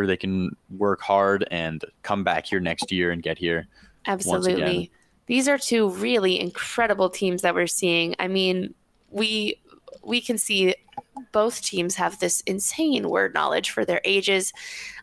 S6: they can work hard and come back here next year and get here.
S1: Absolutely.
S6: Once again.
S1: These are two really incredible teams that we're seeing. I mean, we can see both teams have this insane word knowledge for their ages,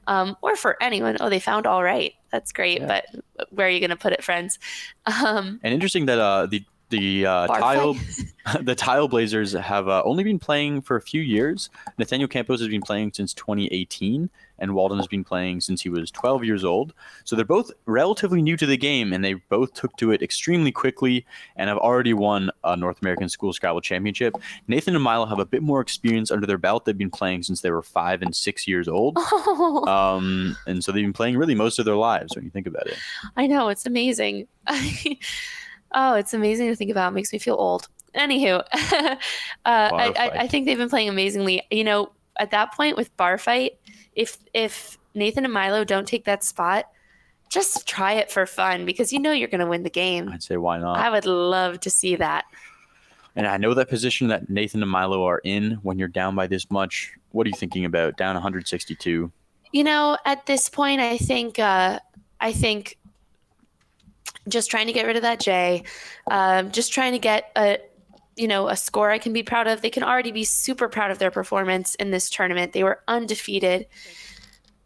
S1: or for anyone. Oh, they found all right. That's great. Yeah. But where are you going to put it, friends?
S6: And interesting that the Tile Blazers have only been playing for a few years. Nathaniel Campos has been playing since 2018, and Walden has been playing since he was 12 years old. So they're both relatively new to the game, and they both took to it extremely quickly and have already won a North American School Scrabble Championship. Nathan and Milo have a bit more experience under their belt. They've been playing since they were 5 and 6 years old. And so they've been playing really most of their lives when you think about it.
S1: I know, it's amazing. Oh, it's amazing to think about. It makes me feel old. Anywho, I think they've been playing amazingly. You know, at that point with Bar Fight, if Nathan and Milo don't take that spot, just try it for fun because you know you're going to win the game.
S6: I'd say why not?
S1: I would love to see that.
S6: And I know that position that Nathan and Milo are in when you're down by this much. What are you thinking about? Down 162?
S1: You know, at this point, I think just trying to get rid of that J, just trying to get a score I can be proud of. They can already be super proud of their performance in this tournament. They were undefeated.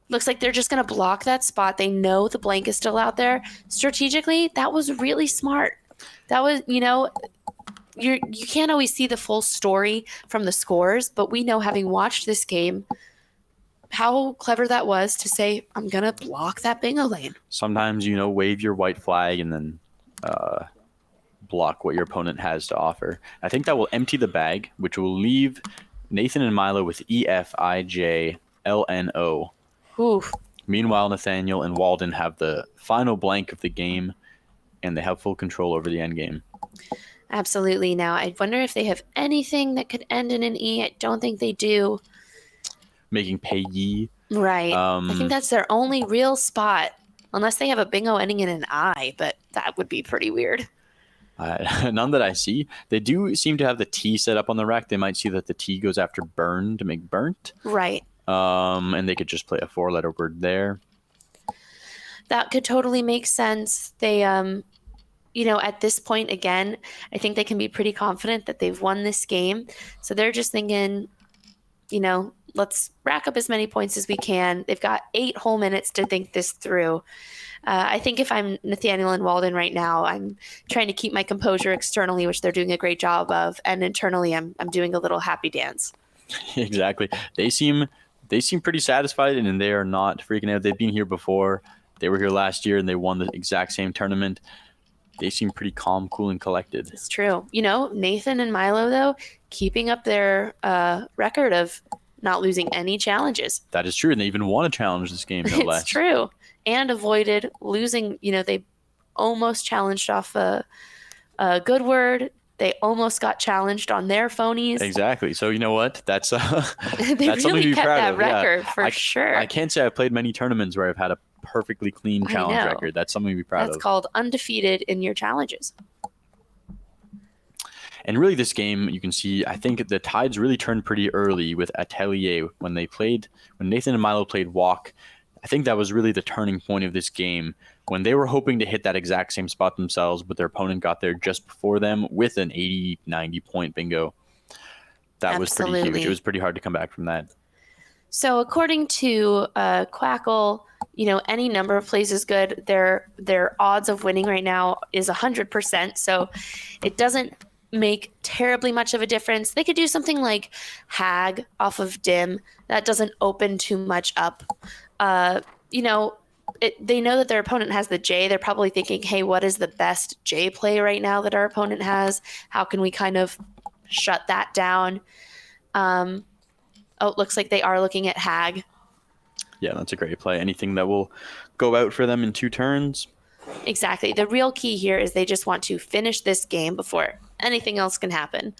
S1: Looks like they're just going to block that spot. They know the blank is still out there. Strategically, that was really smart. That was, you can't always see the full story from the scores, but we know, having watched this game, how clever that was to say, I'm going to block that bingo lane.
S6: Sometimes, wave your white flag and then block what your opponent has to offer. I think that will empty the bag, which will leave Nathan and Milo with EFIJLNO.
S1: Oof.
S6: Meanwhile, Nathaniel and Walden have the final blank of the game, and they have full control over the end game.
S1: Absolutely. Now, I wonder if they have anything that could end in an E. I don't think they do.
S6: Making payee.
S1: Right. I think that's their only real spot, unless they have a bingo ending in an I, but that would be pretty weird.
S6: None that I see. They do seem to have the T set up on the rack. They might see that the T goes after burn to make burnt.
S1: Right.
S6: And they could just play a 4-letter word there.
S1: That could totally make sense. They, at this point, again, I think they can be pretty confident that they've won this game. So they're just thinking, let's rack up as many points as we can. They've got 8 whole minutes to think this through. I think if I'm Nathaniel and Walden right now, I'm trying to keep my composure externally, which they're doing a great job of, and internally, I'm doing a little happy dance.
S6: Exactly. They seem pretty satisfied, and they are not freaking out. They've been here before. They were here last year, and they won the exact same tournament. They seem pretty calm, cool, and collected.
S1: It's true. Nathan and Milo, though, keeping up their record of not losing any challenges.
S6: That is true, and they even won a challenge this game, no less.
S1: It's true. And avoided losing. They almost challenged off a good word. They almost got challenged on their phonies.
S6: Exactly. So you know what? That's
S1: they
S6: that's
S1: really
S6: something to be
S1: kept
S6: proud
S1: that
S6: of.
S1: record for sure.
S6: I can't say I've played many tournaments where I've had a perfectly clean challenge record. That's something to be proud of.
S1: That's called undefeated in your challenges.
S6: And really, this game, you can see, I think the tides really turned pretty early with Atelier when Nathan and Milo played Walk. I think that was really the turning point of this game, when they were hoping to hit that exact same spot themselves, but their opponent got there just before them with an 80, 90-point bingo. That was pretty huge. It was pretty hard to come back from that.
S1: So according to Quackle, any number of plays is good. Their odds of winning right now is 100%, so it doesn't make terribly much of a difference. They could do something like Hag off of Dim. That doesn't open too much up. They know that their opponent has the J. They're probably thinking, hey, what is the best J play right now that our opponent has? How can we kind of shut that down? It looks like they are looking at Hag.
S6: Yeah, that's a great play. Anything that will go out for them in 2 turns.
S1: Exactly. The real key here is they just want to finish this game before anything else can happen.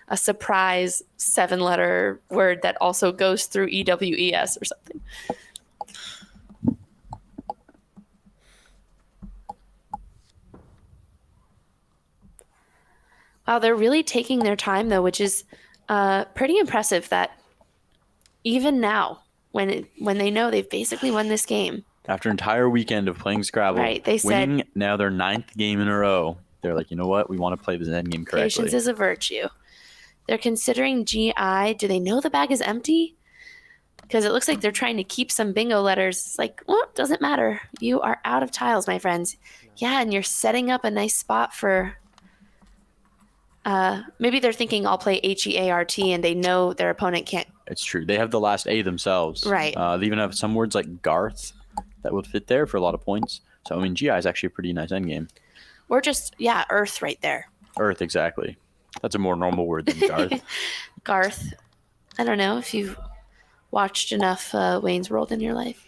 S1: A surprise 7-letter word that also goes through EWES or something. Wow, they're really taking their time, though, which is pretty impressive that even now, when they know they've basically won this game.
S6: After an entire weekend of playing Scrabble,
S1: right, they
S6: winning
S1: said,
S6: now their 9th game in a row, they're like, you know what? We want to play this end game correctly.
S1: Patience is a virtue. They're considering GI. Do they know the bag is empty? Because it looks like they're trying to keep some bingo letters. It's like, well, doesn't matter. You are out of tiles, my friends. Yeah, and you're setting up a nice spot for... maybe they're thinking I'll play HEART and they know their opponent can't.
S6: It's true. They have the last A themselves.
S1: Right.
S6: They even have some words like Garth that would fit there for a lot of points. So, I mean, GI is actually a pretty nice endgame.
S1: Or just, yeah, Earth right there.
S6: Earth, exactly. That's a more normal word than Garth.
S1: Garth. I don't know if you've watched enough Wayne's World in your life.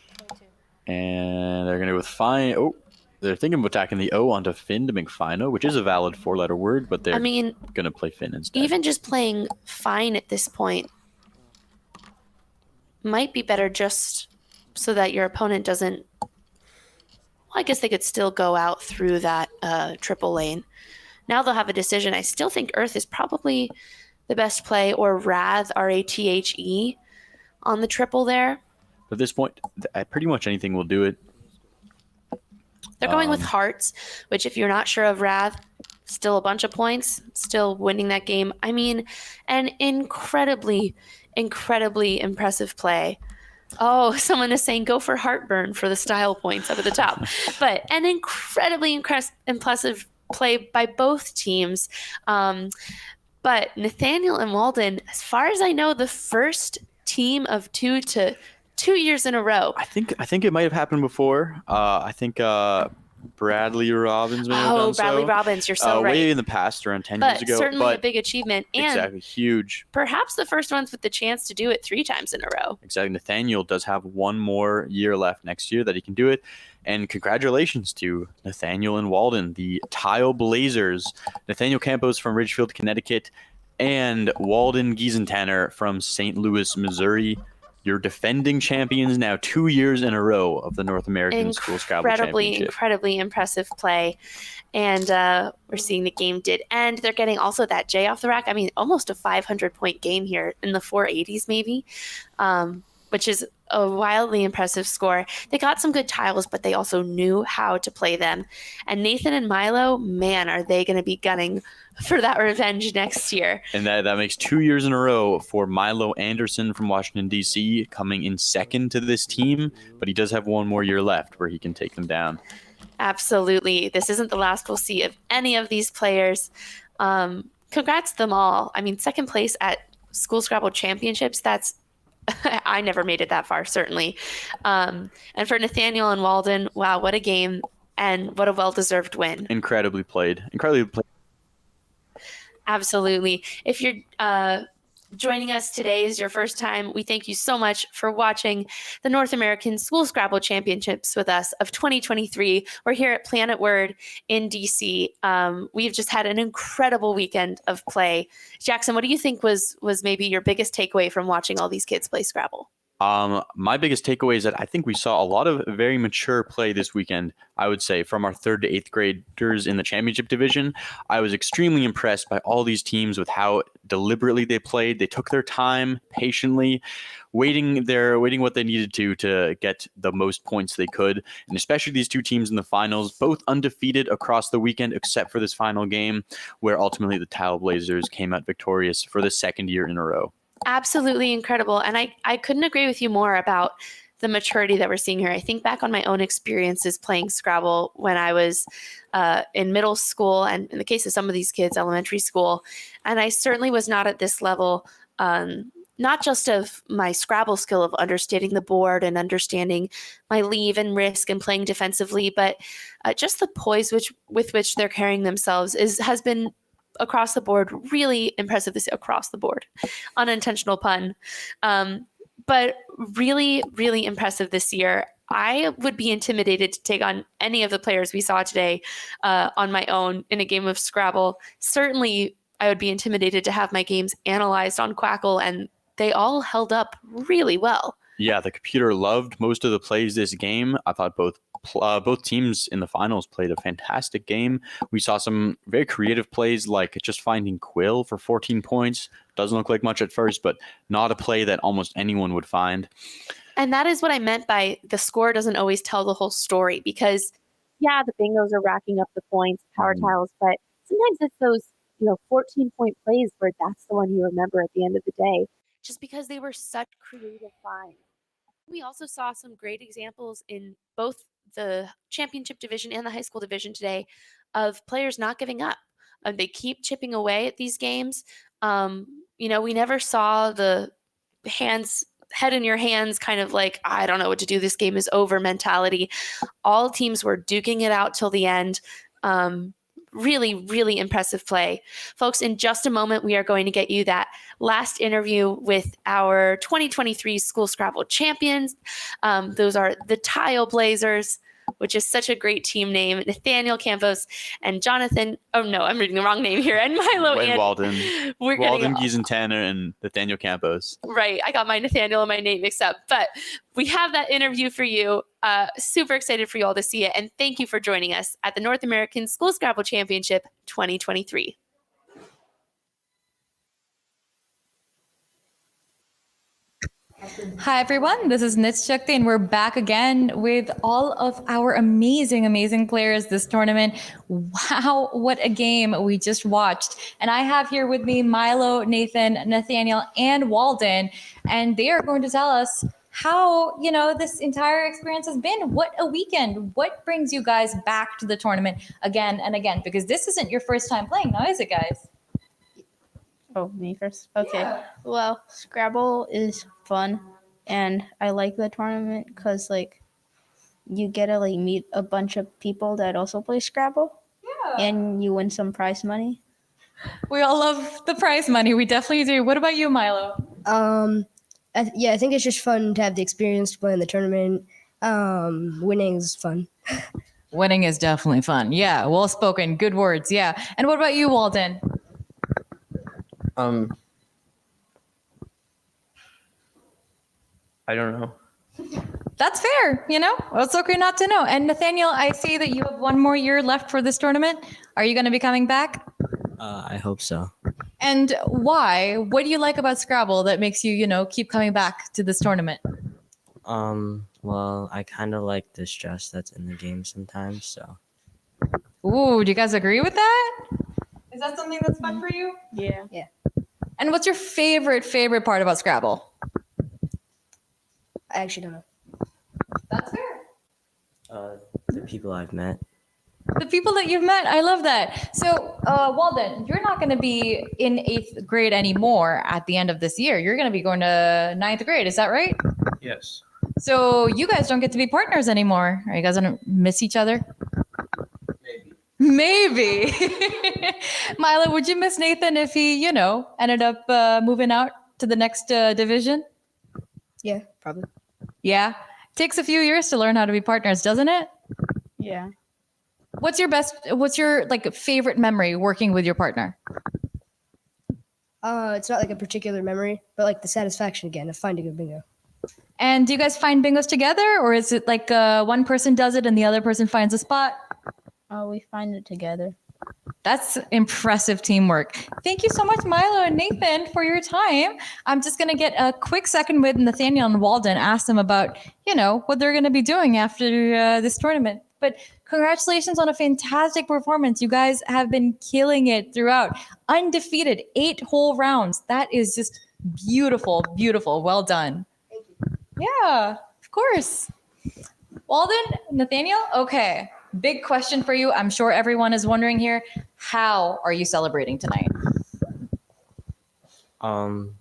S6: And they're going to go with fine. Oh, they're thinking of attacking the O onto Finn to make Fino, which is a valid 4-letter word, but they're going to play Finn instead.
S1: Even just playing fine at this point might be better just so that your opponent doesn't... Well, I guess they could still go out through that triple lane. Now they'll have a decision. I still think Earth is probably the best play, or Rath, R-A-T-H-E, on the triple there.
S6: At this point, pretty much anything will do it.
S1: They're going with Hearts, which if you're not sure of Rath, still a bunch of points, still winning that game. I mean, an incredibly impressive play. Oh, someone is saying go for Heartburn for the style points up at the top. But an incredibly impressive play by both teams. But Nathaniel and Walden, as far as I know, the first team of 2 years in a row.
S6: I think it might have happened before. I think Bradley Robbins may have done so.
S1: Oh, Bradley Robbins, you're so right.
S6: Way in the past, around 10 years ago.
S1: Certainly a big achievement. And
S6: exactly, huge.
S1: Perhaps the first ones with the chance to do it 3 times in a row.
S6: Exactly. Nathaniel does have one more year left next year that he can do it. And congratulations to Nathaniel and Walden, the Tile Blazers. Nathaniel Campos from Ridgefield, Connecticut, and Walden Giesentanner from St. Louis, Missouri. You're defending champions now 2 years in a row of the North American School Scrabble Championship.
S1: Incredibly impressive play. And we're seeing the game did end. They're getting also that J off the rack. I mean, almost a 500-point game here in the 480s maybe, which is a wildly impressive score. They got some good tiles, but they also knew how to play them. And Nathan and Milo, man, are they going to be gunning for that revenge next year.
S6: And that makes 2 years in a row for Milo Anderson from Washington, D.C. coming in second to this team, but he does have one more year left where he can take them down.
S1: Absolutely. This isn't the last we'll see of any of these players. Congrats to them all. I mean, second place at School Scrabble Championships, that's I never made it that far, certainly. And for Nathaniel and Walden, wow, what a game and what a well-deserved win.
S6: Incredibly played.
S1: Absolutely. If you're joining us today is your first time, we thank you so much for watching the North American School Scrabble Championships with us of 2023. We're here at Planet Word in DC. We've just had an incredible weekend of play. Jackson, what do you think was maybe your biggest takeaway from watching all these kids play Scrabble?
S6: My biggest takeaway is that I think we saw a lot of very mature play this weekend, I would say, from our 3rd to 8th graders in the championship division. I was extremely impressed by all these teams with how deliberately they played. They took their time patiently, waiting what they needed to get the most points they could. And especially these 2 teams in the finals, both undefeated across the weekend, except for this final game, where ultimately the Tile Blazers came out victorious for the 2nd year in a row.
S1: Absolutely incredible. And I couldn't agree with you more about the maturity that we're seeing here. I think back on my own experiences playing Scrabble when I was in middle school, and in the case of some of these kids, elementary school. And I certainly was not at this level, not just of my Scrabble skill of understanding the board and understanding my leave and risk and playing defensively, but just the poise with which they're carrying themselves has been across the board, really impressive. This across the board, unintentional pun, but really, really impressive this year. I would be intimidated to take on any of the players we saw today on my own in a game of Scrabble. Certainly, I would be intimidated to have my games analyzed on Quackle, and they all held up really well.
S6: Yeah, the computer loved most of the plays this game. I thought both teams in the finals played a fantastic game. We saw some very creative plays, like just finding Quill for 14 points. Doesn't look like much at first, but not a play that almost anyone would find.
S1: And that is what I meant by the score doesn't always tell the whole story, because, yeah, the bingos are racking up the points, power tiles, but sometimes it's those 14-point plays where that's the one you remember at the end of the day, just because they were such creative finds. We also saw some great examples in both the championship division and the high school division today of players not giving up. They keep chipping away at these games. We never saw the head in your hands kind of like, I don't know what to do, this game is over mentality. All teams were duking it out till the end. Really, really impressive play. Folks, in just a moment, we are going to get you that last interview with our 2023 School Scrabble champions. Those are the Tile Blazers, which is such a great team name. Nathaniel Campos and Jonathan. Oh no, I'm reading the wrong name here. And Milo and
S6: Walden. Walden Giesen-Tanner and Nathaniel Campos.
S1: Right. I got my Nathaniel and my name mixed up. But we have that interview for you. Super excited for you all to see it. And thank you for joining us at the North American School Scrabble Championship 2023.
S3: Hi, everyone. This is Nits Shakti, and we're back again with all of our amazing, amazing players this tournament. Wow, what a game we just watched. And I have here with me Milo, Nathan, Nathaniel, and Walden, and they are going to tell us how, this entire experience has been. What a weekend. What brings you guys back to the tournament again and again? Because this isn't your first time playing now, is it, guys?
S7: Oh, me first? Okay.
S3: Yeah.
S7: Well, Scrabble is fun, and I like the tournament because, you get to, meet a bunch of people that also play Scrabble.
S3: Yeah.
S7: And you win some prize money.
S3: We all love the prize money. We definitely do. What about you, Milo?
S8: I think it's just fun to have the experience to play in the tournament. Winning is fun.
S3: Winning is definitely fun. Yeah, well spoken. Good words. Yeah. And what about you, Walden?
S9: I don't know.
S3: That's fair, It's okay not to know. And Nathaniel, I see that you have one more year left for this tournament. Are you going to be coming back?
S9: I hope so.
S3: And why? What do you like about Scrabble that makes you, keep coming back to this tournament?
S9: Well, I kind of like the stress that's in the game sometimes, so.
S3: Ooh, do you guys agree with that? Is that something that's fun for you?
S7: Yeah.
S8: Yeah.
S3: And what's your favorite part about Scrabble?
S8: I actually don't know.
S3: That's fair.
S9: The people I've met.
S3: The people that you've met, I love that. So, Walden, you're not going to be in 8th grade anymore at the end of this year. You're going to be going to 9th grade. Is that right?
S9: Yes.
S3: So you guys don't get to be partners anymore. Are you guys going to miss each other? Maybe. Milo, would you miss Nathan if he, ended up moving out to the next division?
S8: Yeah, probably.
S3: Yeah. Takes a few years to learn how to be partners, doesn't it?
S7: Yeah.
S3: What's your favorite memory working with your partner?
S8: It's not a particular memory, but the satisfaction again of finding a bingo.
S3: And do you guys find bingos together, or is it one person does it and the other person finds a spot?
S7: We find it together.
S3: That's impressive teamwork. Thank you so much, Milo and Nathan, for your time. I'm just going to get a quick second with Nathaniel and Walden, ask them about, what they're going to be doing after this tournament. But congratulations on a fantastic performance. You guys have been killing it throughout. Undefeated, 8 whole rounds. That is just beautiful, beautiful. Well done.
S8: Thank you.
S3: Yeah, of course. Walden, Nathaniel, okay. Big question for you. I'm sure everyone is wondering here. How are you celebrating tonight?
S9: Well,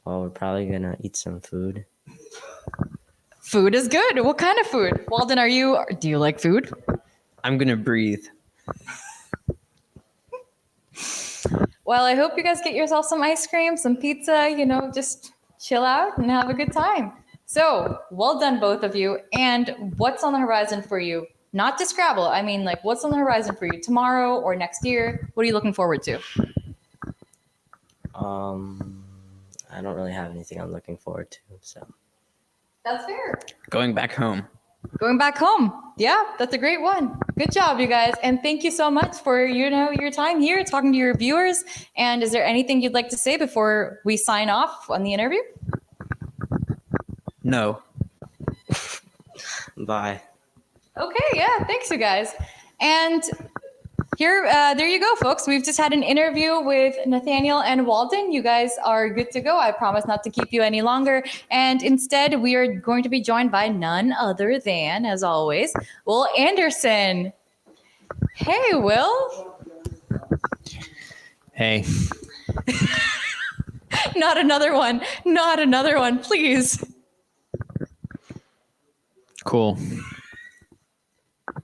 S9: we're probably gonna eat some food.
S3: Food is good. What kind of food? Walden, do you like food?
S9: I'm gonna breathe.
S3: Well, I hope you guys get yourself some ice cream, some pizza, just chill out and have a good time. So well done, both of you. And what's on the horizon for you? Not to Scrabble. I mean, like, what's on the horizon for you tomorrow or next year? What are you looking forward to?
S9: I don't really have anything I'm looking forward to, so.
S3: That's fair.
S6: Going back home.
S3: Going back home. Yeah, that's a great one. Good job, you guys. And thank you so much for, your time here, talking to your viewers. And is there anything you'd like to say before we sign off on the interview?
S6: No.
S9: Bye.
S3: Okay, yeah, thanks, you guys. And here, there you go, folks. We've just had an interview with Nathaniel and Walden. You guys are good to go. I promise not to keep you any longer. And instead, we are going to be joined by none other than, as always, Will Anderson. Hey, Will.
S10: Hey.
S3: Not another one. Not another one, please.
S10: Cool.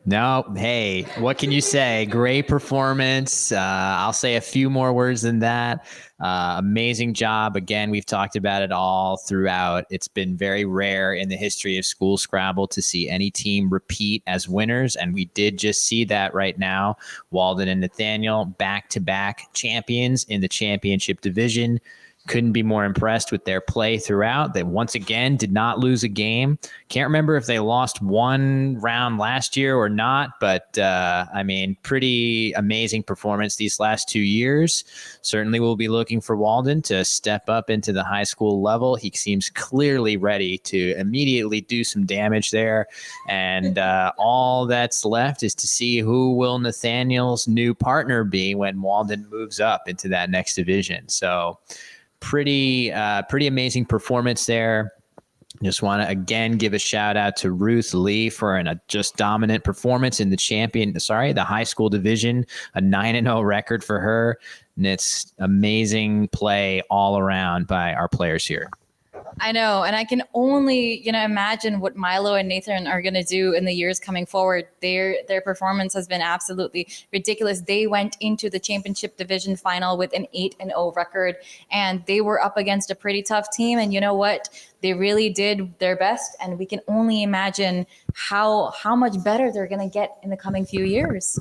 S10: No, hey, what can you say? Great performance. I'll say a few more words than that. Amazing job. Again, we've talked about it all throughout. It's been very rare in the history of school Scrabble to see any team repeat as winners, and we did just see that right now. Walden and Nathaniel, back-to-back champions in the championship division. Couldn't be more impressed with their play throughout. They once again did not lose a game. Can't remember if they lost one round last year or not, but I mean, pretty amazing performance these last 2 years. Certainly we'll be looking for Walden to step up into the high school level. He seems clearly ready to immediately do some damage there. And all that's left is to see who will Nathaniel's new partner be when Walden moves up into that next division. So pretty amazing performance there. Just want to again give a shout out to Ruth Lee for a just dominant performance in the high school division, a 9-0 record for her. And it's amazing play all around by our players here.
S3: I know, and I can only, imagine what Milo and Nathan are going to do in the years coming forward. Their performance has been absolutely ridiculous. They went into the championship division final with an 8-0 record, and they were up against a pretty tough team. And you know what? They really did their best, and we can only imagine how much better they're going to get in the coming few years.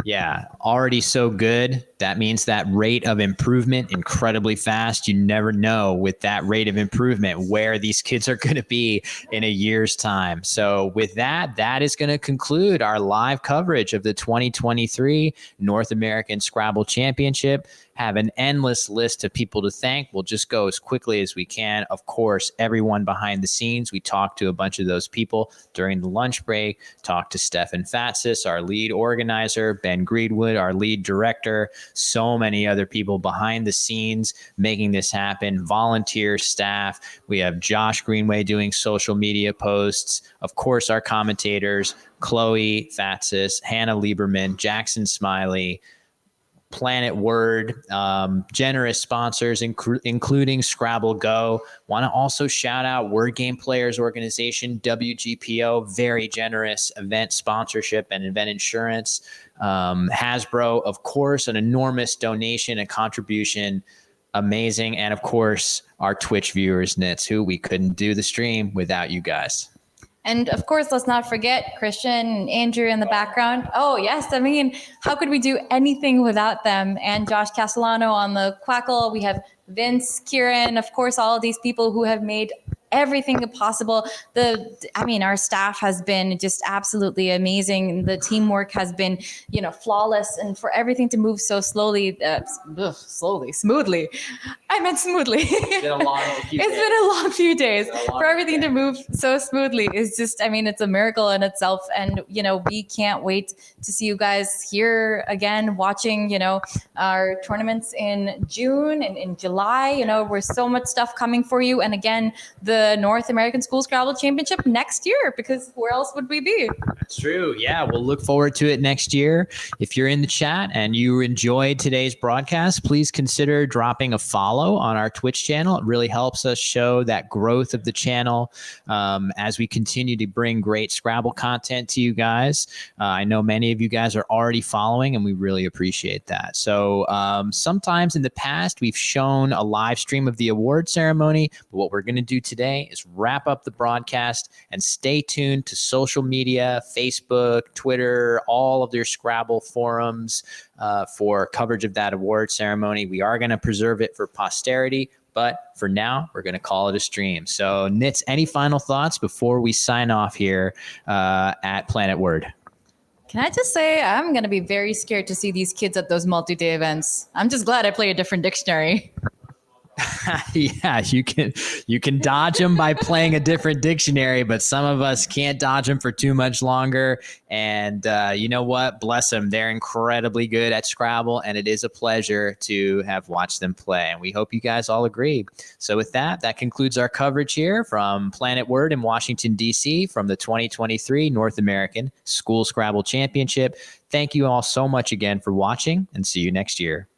S10: Yeah, already so good. That means that rate of improvement incredibly fast. You never know with that rate of improvement where these kids are going to be in a year's time. So with that is going to conclude our live coverage of the 2023 North American Scrabble Championship. Have an endless list of people to thank. We'll just go as quickly as we can. Of course, everyone behind the scenes. We talked to a bunch of those people during the lunch break. Talked to Stefan Fatsis, our lead organizer, Ben Greenwood, our lead director, so many other people behind the scenes making this happen, volunteer staff. We have Josh Greenway doing social media posts. Of course, our commentators, Chloe Fatsis, Hannah Lieberman, Jackson Smiley, Planet Word, generous sponsors, including Scrabble Go. Want to also shout out Word Game Players Organization, WGPO, very generous event sponsorship and event insurance. Hasbro, of course, an enormous donation and contribution. Amazing. And of course, our Twitch viewers, Nits, who we couldn't do the stream without you guys.
S3: And of course, let's not forget Christian and Andrew in the background. Oh, yes. I mean, how could we do anything without them? And Josh Castellano on the Quackle. We have Vince, Kieran, of course, all of these people who have made everything possible. Our staff has been just absolutely amazing. The teamwork has been, flawless, and for everything to move so smoothly. I meant smoothly. It's been a long few days. For everything to move so smoothly is just, it's a miracle in itself. And, we can't wait to see you guys here again, watching, our tournaments in June and in July. We're so much stuff coming for you. And again, the North American School Scrabble Championship next year, because where else would we be?
S10: That's true. Yeah, we'll look forward to it next year. If you're in the chat and you enjoyed today's broadcast, please consider dropping a follow on our Twitch channel. It really helps us show that growth of the channel as we continue to bring great Scrabble content to you guys. I know many of you guys are already following, and we really appreciate that. So sometimes in the past, we've shown a live stream of the award ceremony, but what we're going to do today say is wrap up the broadcast and stay tuned to social media, Facebook, Twitter, all of their Scrabble forums for coverage of that award ceremony. We are going to preserve it for posterity, but for now, we're going to call it a stream. So, Nitz, any final thoughts before we sign off here at Planet Word?
S3: Can I just say I'm going to be very scared to see these kids at those multi-day events. I'm just glad I play a different dictionary.
S10: Yeah, you can dodge them by playing a different dictionary, but some of us can't dodge them for too much longer. And you know what? Bless them. They're incredibly good at Scrabble, and it is a pleasure to have watched them play. And we hope you guys all agree. So with that concludes our coverage here from Planet Word in Washington, D.C. from the 2023 North American School Scrabble Championship. Thank you all so much again for watching, and see you next year.